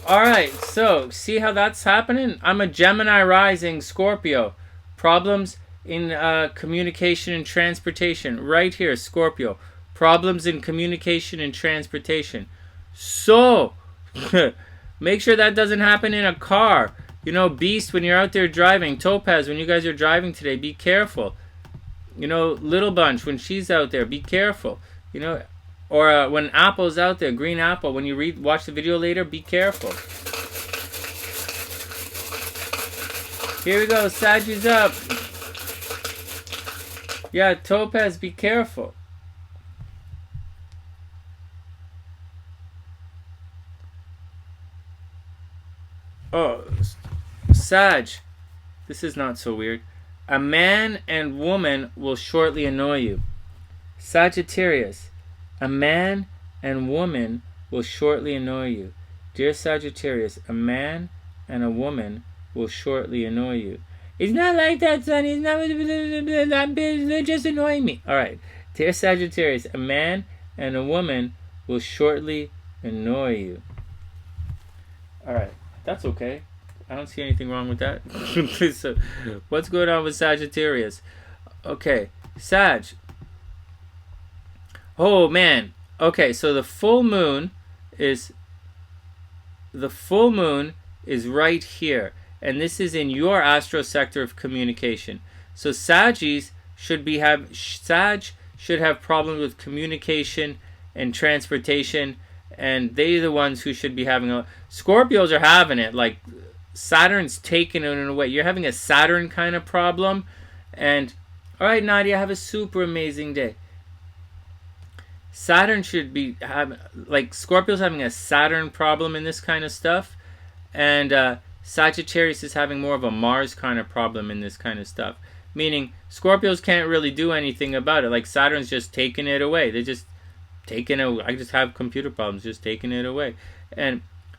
Alright, so see how that's happening? I'm a Gemini rising Scorpio. Problems in communication and transportation. Right here, Scorpio. Problems in communication and transportation. So, Make sure that doesn't happen in a car. You know, Beast, when you're out there driving. Topaz, when you guys are driving today, be careful. You know, Little Bunch, when she's out there, be careful. You know, or when Apple's out there, Green Apple, when you watch the video later, be careful. Here we go, Sagi's up. Yeah, Topaz, be careful. Oh, Sag, this is not so weird. A man and woman will shortly annoy you. Sagittarius, a man and woman will shortly annoy you. Dear Sagittarius, a man and a woman will shortly annoy you. It's not like that, Sunny. It's not. They're just annoying me. All right. Dear Sagittarius, a man and a woman will shortly annoy you. All right. That's okay. I don't see anything wrong with that. So, what's going on with Sagittarius? Okay. Sag. Oh, man. Okay, so the full moon is right here. And this is in your astro sector of communication. So Sag should have problems with communication and transportation, and they're the ones who should be having Scorpios are having it. Like Saturn's taking it away. You're having a Saturn kind of problem. And all right, Nadia, have a super amazing day. Saturn should be having, like, Scorpio's having a Saturn problem in this kind of stuff, and Sagittarius is having more of a Mars kind of problem in this kind of stuff. Meaning, Scorpios can't really do anything about it. Like, Saturn's just taking it away. They're just taking it. I just have computer problems, just taking it away.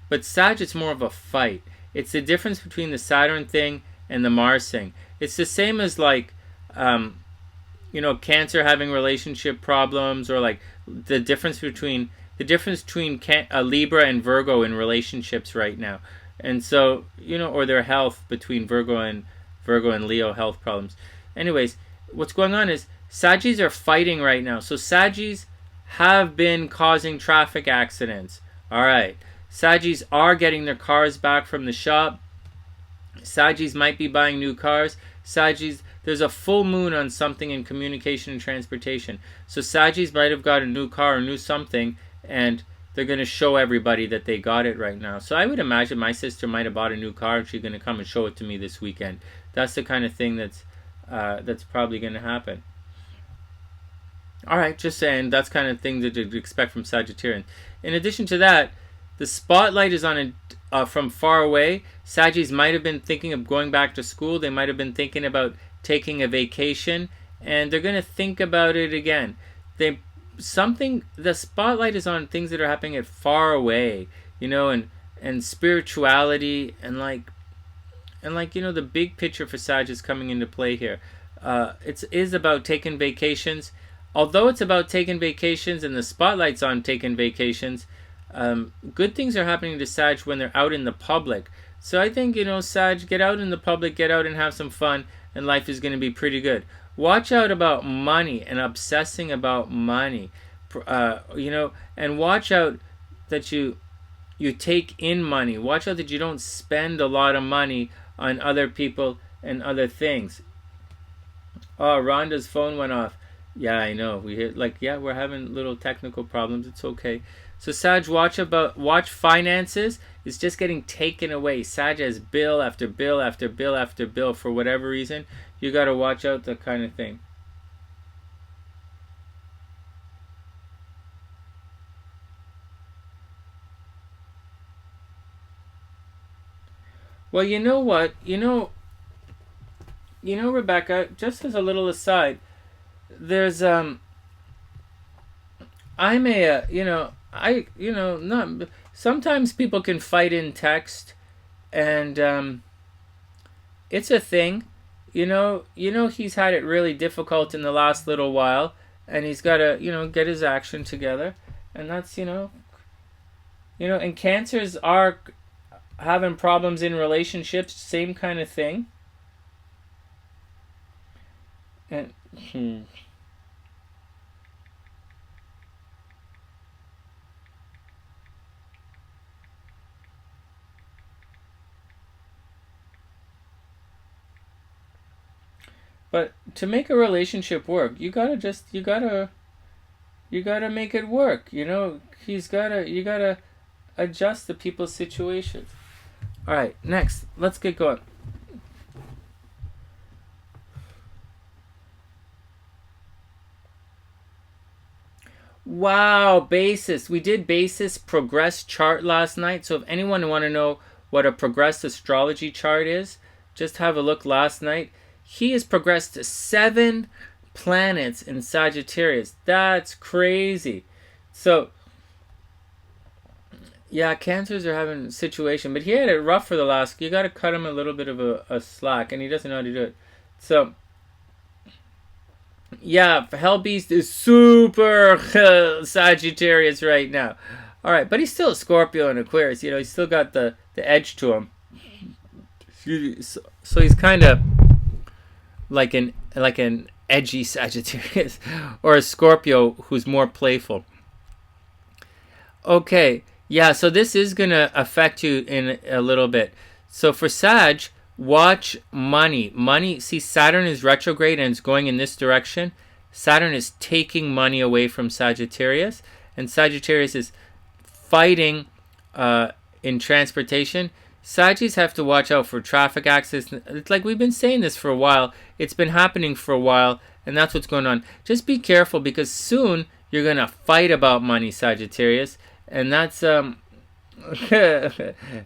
But Sag, it's more of a fight. It's the difference between the Saturn thing and the Mars thing. It's the same as, like, Cancer having relationship problems, or like the difference between Libra and Virgo in relationships right now. And so, or their health between Virgo and Leo health problems. Anyways, what's going on is Saggies are fighting right now. So Saggies have been causing traffic accidents. All right. Saggies are getting their cars back from the shop. Saggies might be buying new cars. Saggies, there's a full moon on something in communication and transportation. So Saggies might have got a new car or new something, and they're going to show everybody that they got it right now. So I would imagine my sister might have bought a new car, and she's going to come and show it to me this weekend. That's the kind of thing that's probably going to happen. All right, just saying, that's kind of thing that you'd expect from Sagittarian. In addition to that, the spotlight is on from far away. Saggies might have been thinking of going back to school. They might have been thinking about taking a vacation, and they're going to think about it again. The spotlight is on things that are happening at far away, and spirituality, and the big picture for Sag is coming into play here. It is about taking vacations. Although it's about taking vacations and the spotlight's on taking vacations, good things are happening to Sag when they're out in the public. So I think, Sag, get out in the public, get out and have some fun, and life is going to be pretty good. Watch out about money and obsessing about money, and watch out that you take in money. Watch out that you don't spend a lot of money on other people and other things. Oh, Rhonda's phone went off. Yeah, I know. We're having little technical problems. It's okay. So Sag, watch finances. It's just getting taken away. Sag has bill after bill after bill after bill for whatever reason. You got to watch out that kind of thing. Well, you know what? Rebecca, just as a little aside, there's sometimes people can fight in text, and it's a thing. He's had it really difficult in the last little while, and he's got to get his action together, and that's and Cancers are having problems in relationships, same kind of thing. And But to make a relationship work, you gotta make it work. You gotta adjust to people's situations. All right, next, let's get going. Wow, basis. We did basis progress chart last night. So if anyone want to know what a progressed astrology chart is, just have a look last night. He has progressed to 7 planets in Sagittarius. That's crazy. So yeah, cancers are having a situation, but he had it rough for the last. You got to cut him a little bit of a slack, and he doesn't know how to do it. So yeah, Hellbeast is super Sagittarius right now. All right, but he's still a Scorpio and Aquarius. He's still got the edge to him. So he's kind of like an edgy Sagittarius or a Scorpio who's more playful. Okay, yeah, so this is going to affect you in a little bit. So for Sag, watch money. See, Saturn is retrograde and it's going in this direction. Saturn is taking money away from Sagittarius, and Sagittarius is fighting in transportation. Sagittarius have to watch out for traffic accidents. It's like we've been saying this for a while. It's been happening for a while, and that's what's going on. Just be careful because soon you're going to fight about money, Sagittarius, and that's and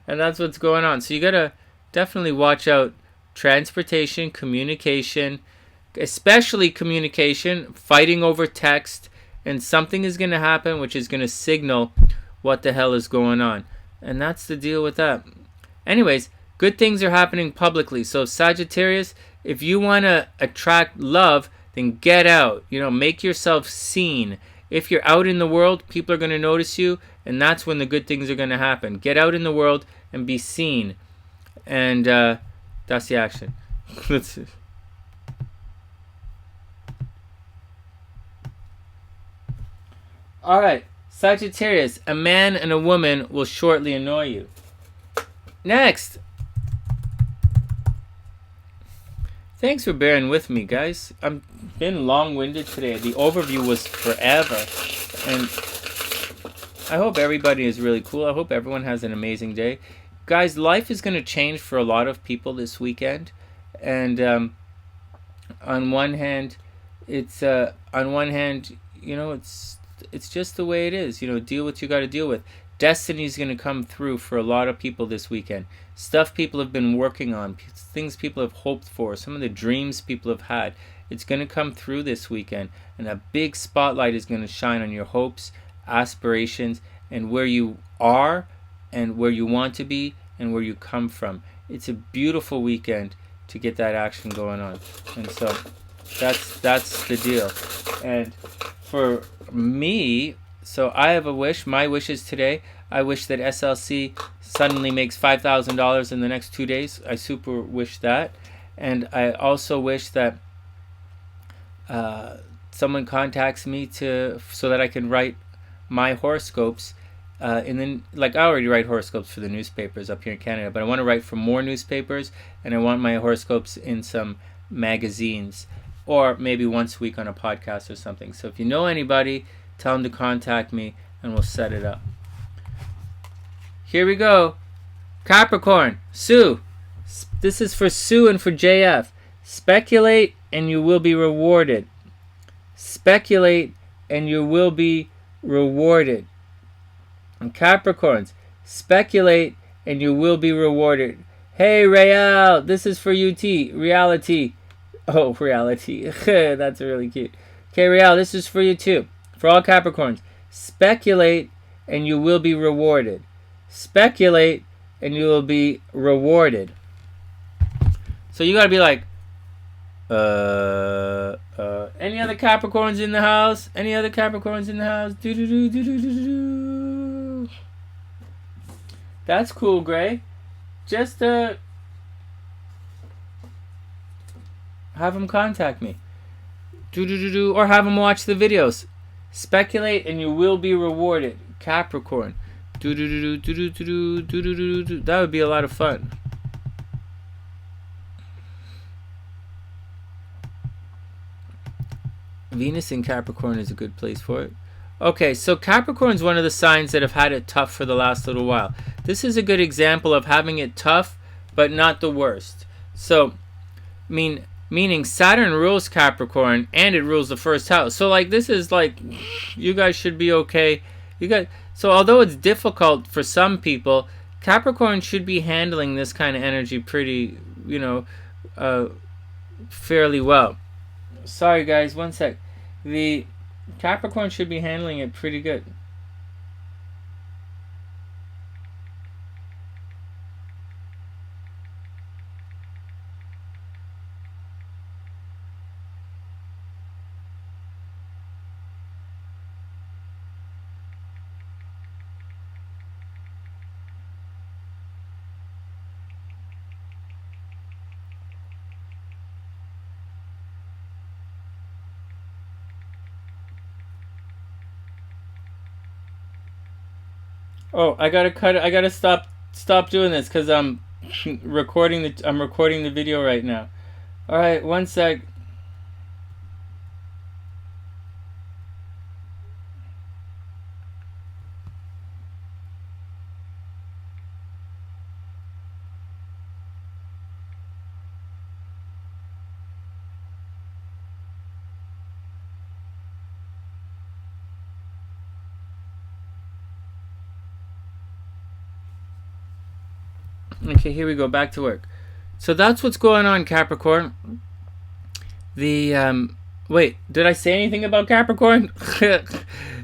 that's what's going on. So you got to definitely watch out. Transportation, communication, especially communication, fighting over text, and something is going to happen which is going to signal what the hell is going on. And that's the deal with that. Anyways, good things are happening publicly. So Sagittarius, if you want to attract love, then get out. Make yourself seen. If you're out in the world, people are going to notice you, and that's when the good things are going to happen. Get out in the world and be seen. And that's the action. Let's see. All right, Sagittarius, a man and a woman will shortly annoy you. Next. Thanks for bearing with me, guys. I've been long-winded today. The overview was forever. And I hope everybody is really cool. I hope everyone has an amazing day. Guys, life is going to change for a lot of people this weekend. And on one hand, it's just the way it is. Deal what you got to deal with. Destiny is going to come through for a lot of people this weekend. Stuff people have been working on, things people have hoped for, some of the dreams people have had. It's going to come through this weekend, and a big spotlight is going to shine on your hopes, aspirations, and where you are, and where you want to be, and where you come from. It's a beautiful weekend to get that action going on, and so that's the deal. And for me, so I have a wish. My wish is today. I wish that SLC suddenly makes $5,000 in the next 2 days. I super wish that. And I also wish that someone contacts me so that I can write my horoscopes. And then, I already write horoscopes for the newspapers up here in Canada, but I want to write for more newspapers, and I want my horoscopes in some magazines, or maybe once a week on a podcast or something. So if you know anybody, tell them to contact me, and we'll set it up. Here we go. Capricorn, Sue. This is for Sue and for JF. Speculate and you will be rewarded. Speculate and you will be rewarded. And Capricorns, speculate and you will be rewarded. Hey, Rael, this is for UT. Reality. Oh, reality. That's really cute. Okay, Rael, this is for you too. For all Capricorns, speculate and you will be rewarded. Speculate and you will be rewarded. So you gotta be like, any other Capricorns in the house? Any other Capricorns in the house? Do. That's cool, Gray. Just have them contact me. Or have them watch the videos. Speculate and you will be rewarded. Capricorn. That would be a lot of fun. Venus in Capricorn is a good place for it. Okay, so Capricorn's one of the signs that have had it tough for the last little while. This is a good example of having it tough, but not the worst. So, meaning Saturn rules Capricorn, and it rules the first house. So, like, this is like, you guys should be okay. So, although it's difficult for some people, Capricorn should be handling this kind of energy pretty, fairly well. Sorry, guys, one sec. The Capricorn should be handling it pretty good. Oh, I gotta stop doing this because I'm recording the video right now. All right, one sec. Okay, here we go, back to work. So that's what's going on, Capricorn. Wait, did I say anything about Capricorn?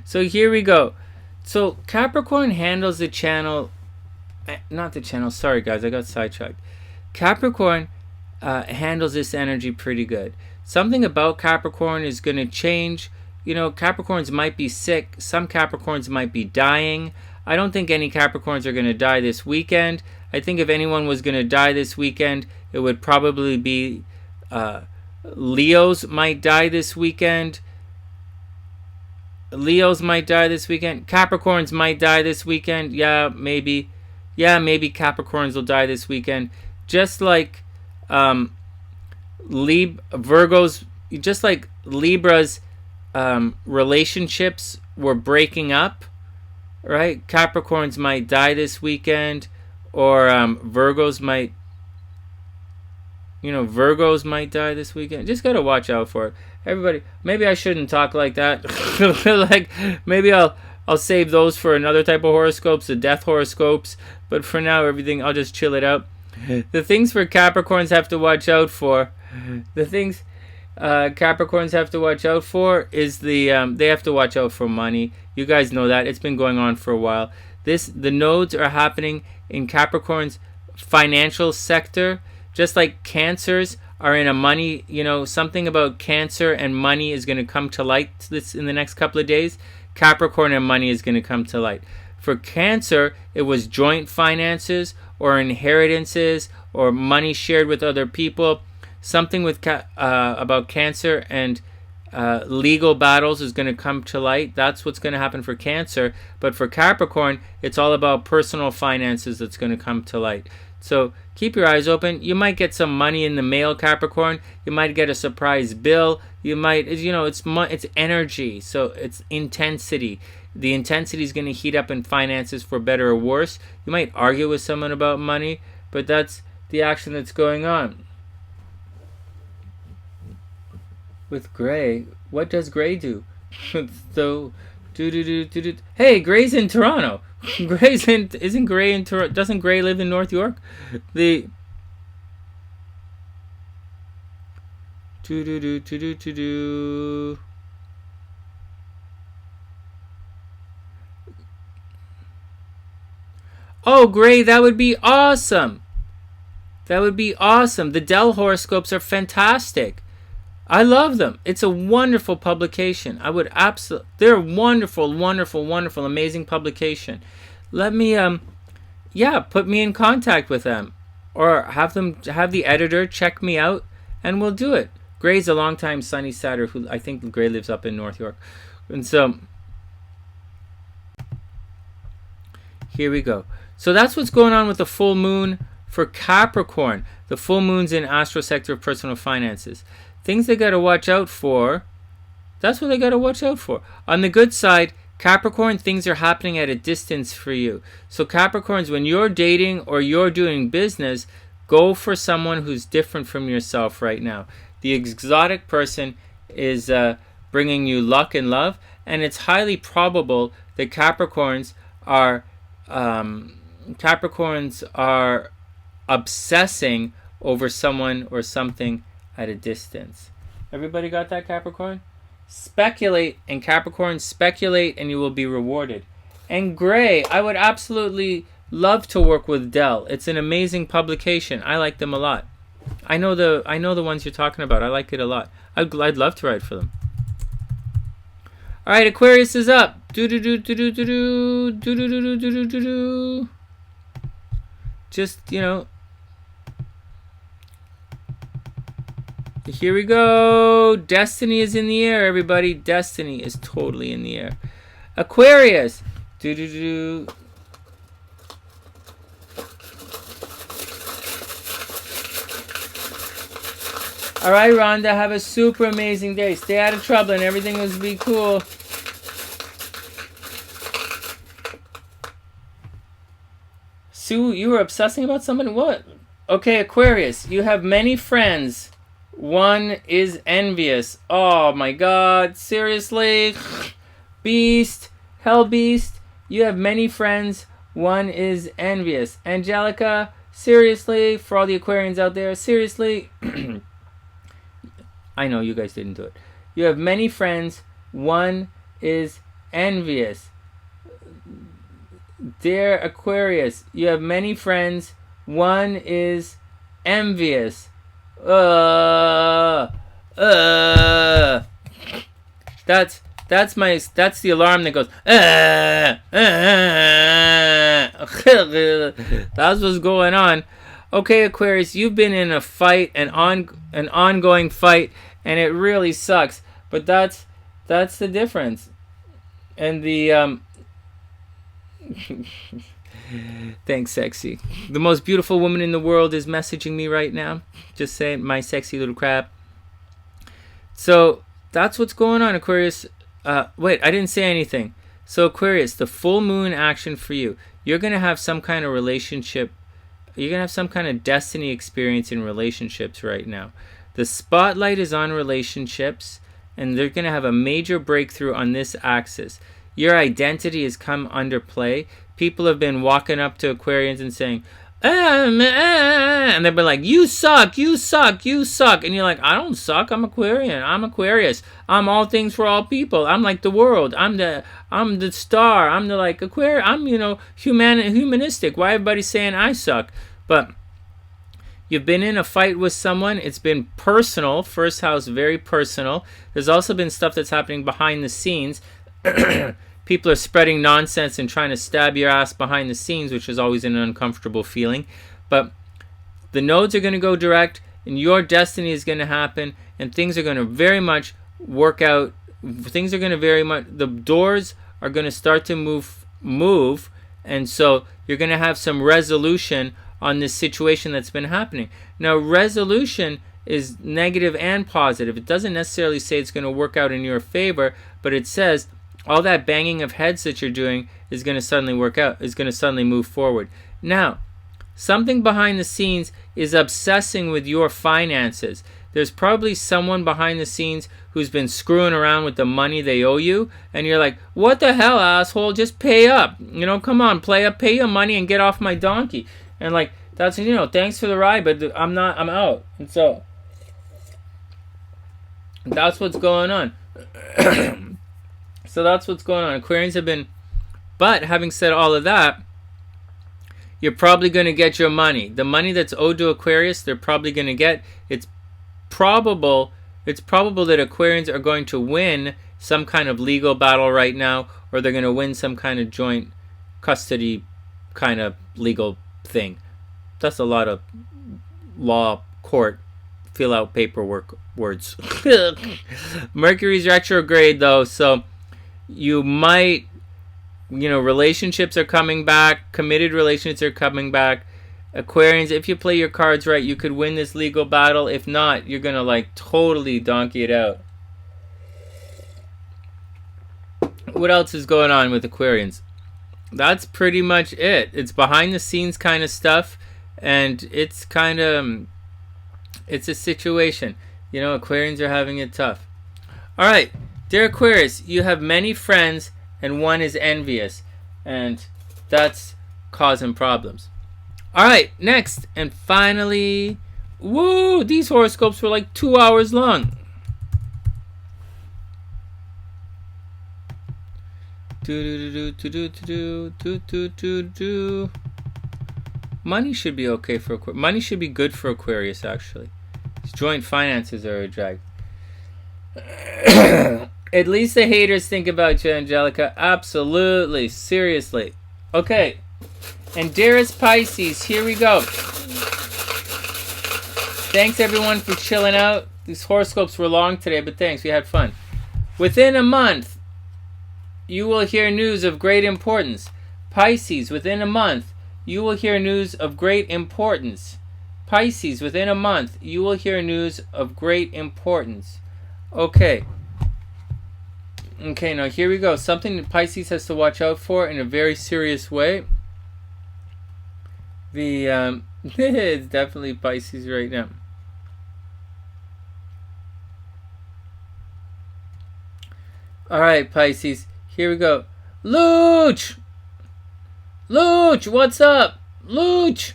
So here we go. So Capricorn handles the channel, not the channel, sorry guys, I got sidetracked. Capricorn handles this energy pretty good. Something about Capricorn is going to change. Capricorns might be sick. Some Capricorns might be dying. I don't think any Capricorns are going to die this weekend. I think if anyone was going to die this weekend, it would probably be Leos might die this weekend. Capricorns might die this weekend. Yeah, maybe Capricorns will die this weekend. Just like Virgos, just like Libra's relationships were breaking up, right? Capricorns might die this weekend, or Virgos might die this weekend. Just gotta watch out for it, everybody. Maybe I shouldn't talk like that. Like, maybe I'll save those for another type of horoscopes, the death horoscopes. But for now, everything, I'll just chill it out. The things for Capricorns have to watch out for. The things Capricorns have to watch out for is they have to watch out for money. You guys know that. It's been going on for a while. The nodes are happening in Capricorn's financial sector, just like Cancers are in a money, something about Cancer and money is going to come to light in the next couple of days. Capricorn and money is going to come to light. For Cancer, it was joint finances or inheritances or money shared with other people. Something with about Cancer and legal battles is going to come to light. That's what's going to happen for Cancer. But for Capricorn, it's all about personal finances that's going to come to light. So keep your eyes open. You might get some money in the mail, Capricorn. You might get a surprise bill. You might, it's energy. So it's intensity. The intensity is going to heat up in finances for better or worse. You might argue with someone about money, but that's the action that's going on. With Gray, what does Gray do? So, Hey, Gray's in Toronto. Isn't Gray in Toronto? Doesn't Gray live in North York? Oh, Gray, that would be awesome. That would be awesome. The Dell horoscopes are fantastic. I love them. It's a wonderful publication. They're a wonderful, wonderful, wonderful, amazing publication. Let me, put me in contact with them, or have the editor check me out, and we'll do it. Gray's a longtime SunnySider who I think Gray lives up in North York, and so here we go. So that's what's going on with the full moon for Capricorn. The full moon's in astro sector of personal finances. Things they got to watch out for That's what they got to watch out for. On the good side, Capricorn, things are happening at a distance for you. So Capricorns, when you're dating or you're doing business, go for someone who's different from yourself right now. The exotic person is bringing you luck and love, and it's highly probable that Capricorns are obsessing over someone or something at a distance. Everybody got that, Capricorn? Speculate, and Capricorn, speculate and you will be rewarded. And Gray, I would absolutely love to work with Dell. It's an amazing publication. I like them a lot. I know the ones you're talking about. I like it a lot. I'd love to write for them. All right, Aquarius is up. Just, here we go. Destiny is in the air, everybody. Destiny is totally in the air. Aquarius. All right, Rhonda, have a super amazing day. Stay out of trouble and everything will be cool. Sue, you were obsessing about somebody? What? Okay, Aquarius, you have many friends. One is envious. Oh my God, seriously? Beast, Hell Beast, you have many friends. One is envious. Angelica, seriously, for all the Aquarians out there, seriously. I know you guys didn't do it. You have many friends. One is envious. Dear Aquarius, you have many friends. One is envious. That's the alarm that goes. That's what's going on. Okay, Aquarius, you've been in a fight, an ongoing fight, and it really sucks. But that's the difference. And the thanks, sexy. The most beautiful woman in the world is messaging me right now. Just saying, my sexy little crab. So that's what's going on, Aquarius. Wait, I didn't say anything. So Aquarius, the full moon action for you. You're going to have some kind of relationship. You're going to have some kind of destiny experience in relationships right now. The spotlight is on relationships, and they're going to have a major breakthrough on this axis. Your identity has come under play. People have been walking up to Aquarians and saying, and they've been like, you suck, you suck, you suck. And you're like, I don't suck. I'm Aquarian. I'm Aquarius. I'm all things for all people. I'm like the world. I'm the star. I'm the like Aquarius. I'm, humanistic. Why everybody saying I suck? But you've been in a fight with someone. It's been personal. First house, very personal. There's also been stuff that's happening behind the scenes. People are spreading nonsense and trying to stab your ass behind the scenes, which is always an uncomfortable feeling. But the nodes are going to go direct, and your destiny is going to happen, and things are going to very much work out. Things are going to the doors are going to start to move, and so you're going to have some resolution on this situation that's been happening. Now, resolution is negative and positive. It doesn't necessarily say it's going to work out in your favor, but it says all that banging of heads that you're doing is going to suddenly work out, is going to suddenly move forward. Now, something behind the scenes is obsessing with your finances. There's probably someone behind the scenes who's been screwing around with the money they owe you, and you're like, what the hell, asshole? Just pay up. Come on, pay your money and get off my donkey. And like, that's, thanks for the ride, but I'm out. And so, that's what's going on. So that's what's going on. Aquarians have been, but having said all of that, you're probably going to get your money. The money that's owed to Aquarius, they're probably going to get. It's probable that Aquarians are going to win some kind of legal battle right now, or they're going to win some kind of joint custody kind of legal thing. That's a lot of law, court, fill out paperwork words. Mercury's retrograde though, so you might, relationships are coming back, committed relationships are coming back. Aquarians, if you play your cards right, you could win this legal battle. If not, you're going to totally donkey it out. what else is going on with Aquarians? That's pretty much it. It's behind the scenes kind of stuff, and it's kind of, it's a situation. You know, Aquarians are having it tough. All right, dear Aquarius, you have many friends, and one is envious, and that's causing problems. All right, next, and finally, woo, these horoscopes were like 2 hours long. Money should be okay for Aquarius. Money should be good for Aquarius, actually. His joint finances are a drag. At least the haters think about you, Angelica. Absolutely. Seriously. Okay. And dearest Pisces, here we go. Thanks, everyone, for chilling out. These horoscopes were long today, but thanks. We had fun. Within a month, you will hear news of great importance. Pisces, within a month, you will hear news of great importance. Pisces, within a month, you will hear news of great importance. Okay. Okay, now here we go. Something that Pisces has to watch out for in a very serious way. It's definitely Pisces right now. All right, Pisces. Here we go. Luch! Luch, what's up? Luch!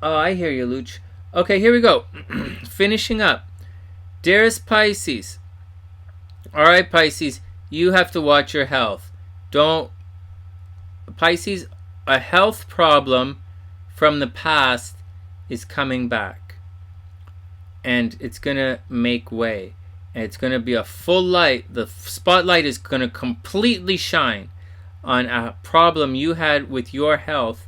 Oh, I hear you, Luch. Okay, here we go. Finishing up. Dearest Pisces. All right, Pisces, you have to watch your health. Pisces, a health problem from the past is coming back. And it's going to make way. And it's going to be a full light. The spotlight is going to completely shine on a problem you had with your health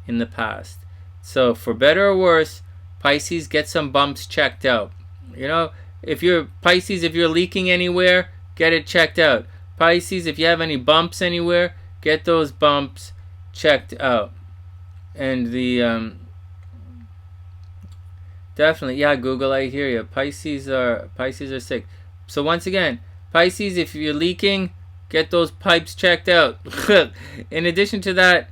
in the past. So for better or worse, Pisces, get some bumps checked out. You know, if you're Pisces, if you're leaking anywhere, get it checked out. Pisces, if you have any bumps anywhere, get those bumps checked out. And definitely, yeah, Google, I hear you. Pisces are sick. So once again, Pisces, if you're leaking, get those pipes checked out. In addition to that,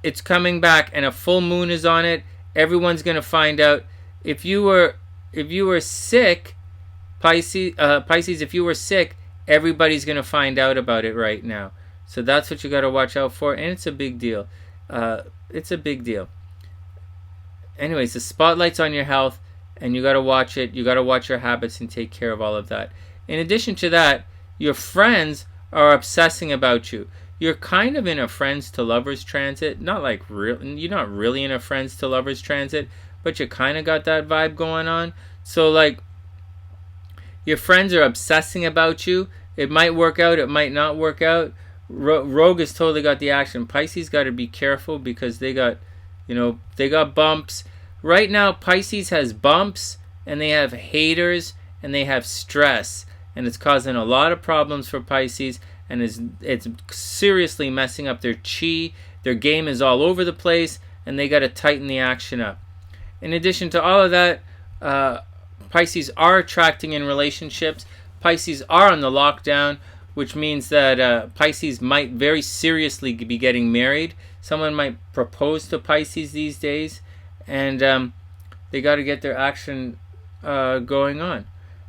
it's coming back, and a full moon is on it. Everyone's gonna find out. If you were sick, Pisces, if you were sick, everybody's gonna find out about it right now. So that's what you gotta watch out for, and it's a big deal. It's a big deal. Anyways, the spotlight's on your health, and you got to watch it. You got to watch your habits and take care of all of that. In addition to that, your friends are obsessing about you. You're kind of in a friends to lovers transit. Not like you're not really in a friends to lovers transit, but you kind of got that vibe going on. So like, your friends are obsessing about you. It might work out. It might not work out. Rogue has totally got the action. Pisces got to be careful because they got bumps. Right now, Pisces has bumps, and they have haters, and they have stress. And it's causing a lot of problems for Pisces, and it's seriously messing up their chi. Their game is all over the place, and they got to tighten the action up. In addition to all of that, Pisces are attracting in relationships. Pisces are on the lockdown, which means that Pisces might very seriously be getting married. Someone might propose to Pisces these days, and they got to get their action going on.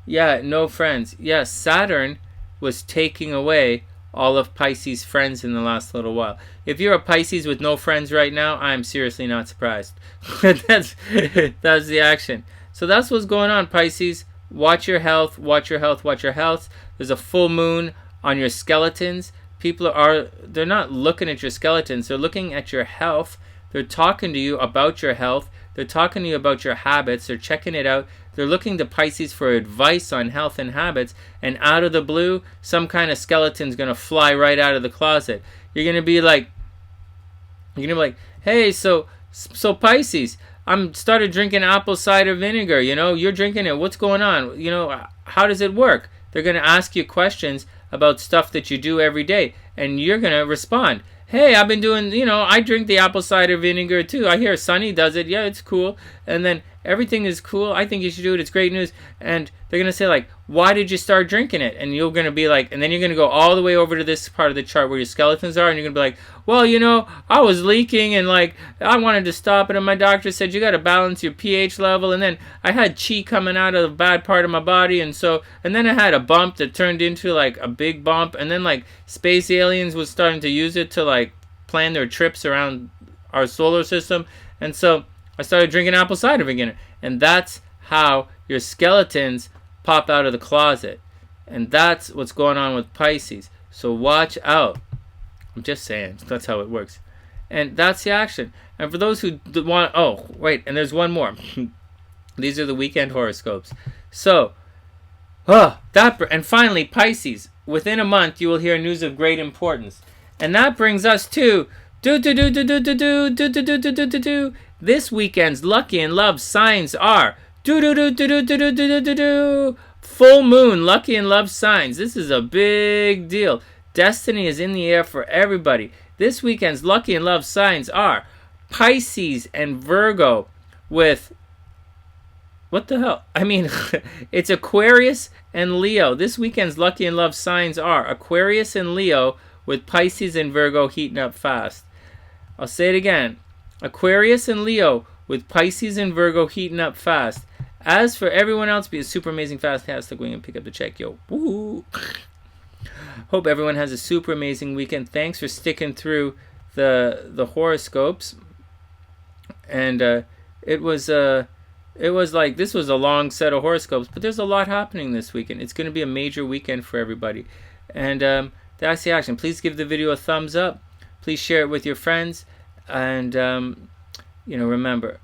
Yeah, no friends. Yeah, Saturn was taking away all of Pisces' friends in the last little while. If you're a Pisces with no friends right now, I'm seriously not surprised. that's the action. So that's what's going on, Pisces. Watch your health, watch your health, watch your health. There's a full moon on your skeletons. They're not looking at your skeletons. They're looking at your health. They're talking to you about your health. They're talking to you about your habits. They're checking it out. They're looking to Pisces for advice on health and habits. And out of the blue, some kind of skeleton's going to fly right out of the closet. You're going to be like, hey, so Pisces, I'm started drinking apple cider vinegar. You know, you're drinking it. What's going on? You know, how does it work? They're going to ask you questions about stuff that you do every day, and you're going to respond. Hey, I've been doing, I drink the apple cider vinegar too. I hear Sunny does it. Yeah, it's cool. And then everything is cool. I think you should do it. It's great news. And they're going to say, like, why did you start drinking it? And you're going to be like, and then you're going to go all the way over to this part of the chart where your skeletons are, and you're going to be like, well, you know, I was leaking, and like, I wanted to stop it, and my doctor said you got to balance your pH level, and then I had chi coming out of the bad part of my body, and then I had a bump that turned into like a big bump, and then like space aliens was starting to use it to like plan their trips around our solar system, and so I started drinking apple cider vinegar, and that's how your skeletons pop out of the closet. And that's what's going on with Pisces. So watch out. I'm just saying, that's how it works. And that's the action. And for those who want, oh, wait, and there's one more. These are the weekend horoscopes. So, and finally, Pisces. Within a month, you will hear news of great importance. And that brings us to this weekend's lucky and love signs are full moon, lucky and love signs. This is a big deal. Destiny is in the air for everybody. This weekend's lucky and love signs are Pisces and Virgo with, what the hell? I mean, it's Aquarius and Leo. This weekend's lucky and love signs are Aquarius and Leo with Pisces and Virgo heating up fast. I'll say it again. Aquarius and Leo with Pisces and Virgo heating up fast. As for everyone else, be a super amazing, fantastic week and pick up the check, yo. Woo! Hope everyone has a super amazing weekend. Thanks for sticking through the horoscopes. And it was like, this was a long set of horoscopes, but there's a lot happening this weekend. It's going to be a major weekend for everybody. And that's the action. Please give the video a thumbs up. Please share it with your friends. And remember,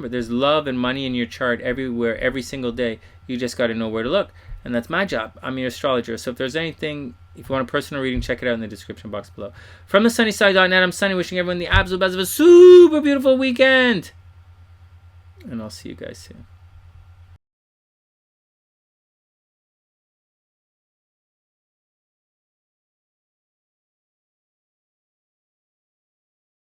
there's love and money in your chart everywhere, every single day. You just got to know where to look. And that's my job. I'm your astrologer. So if there's anything, if you want a personal reading, check it out in the description box below. From TheSunnySide.net, I'm Sunny, wishing everyone the absolute best of a super beautiful weekend. And I'll see you guys soon.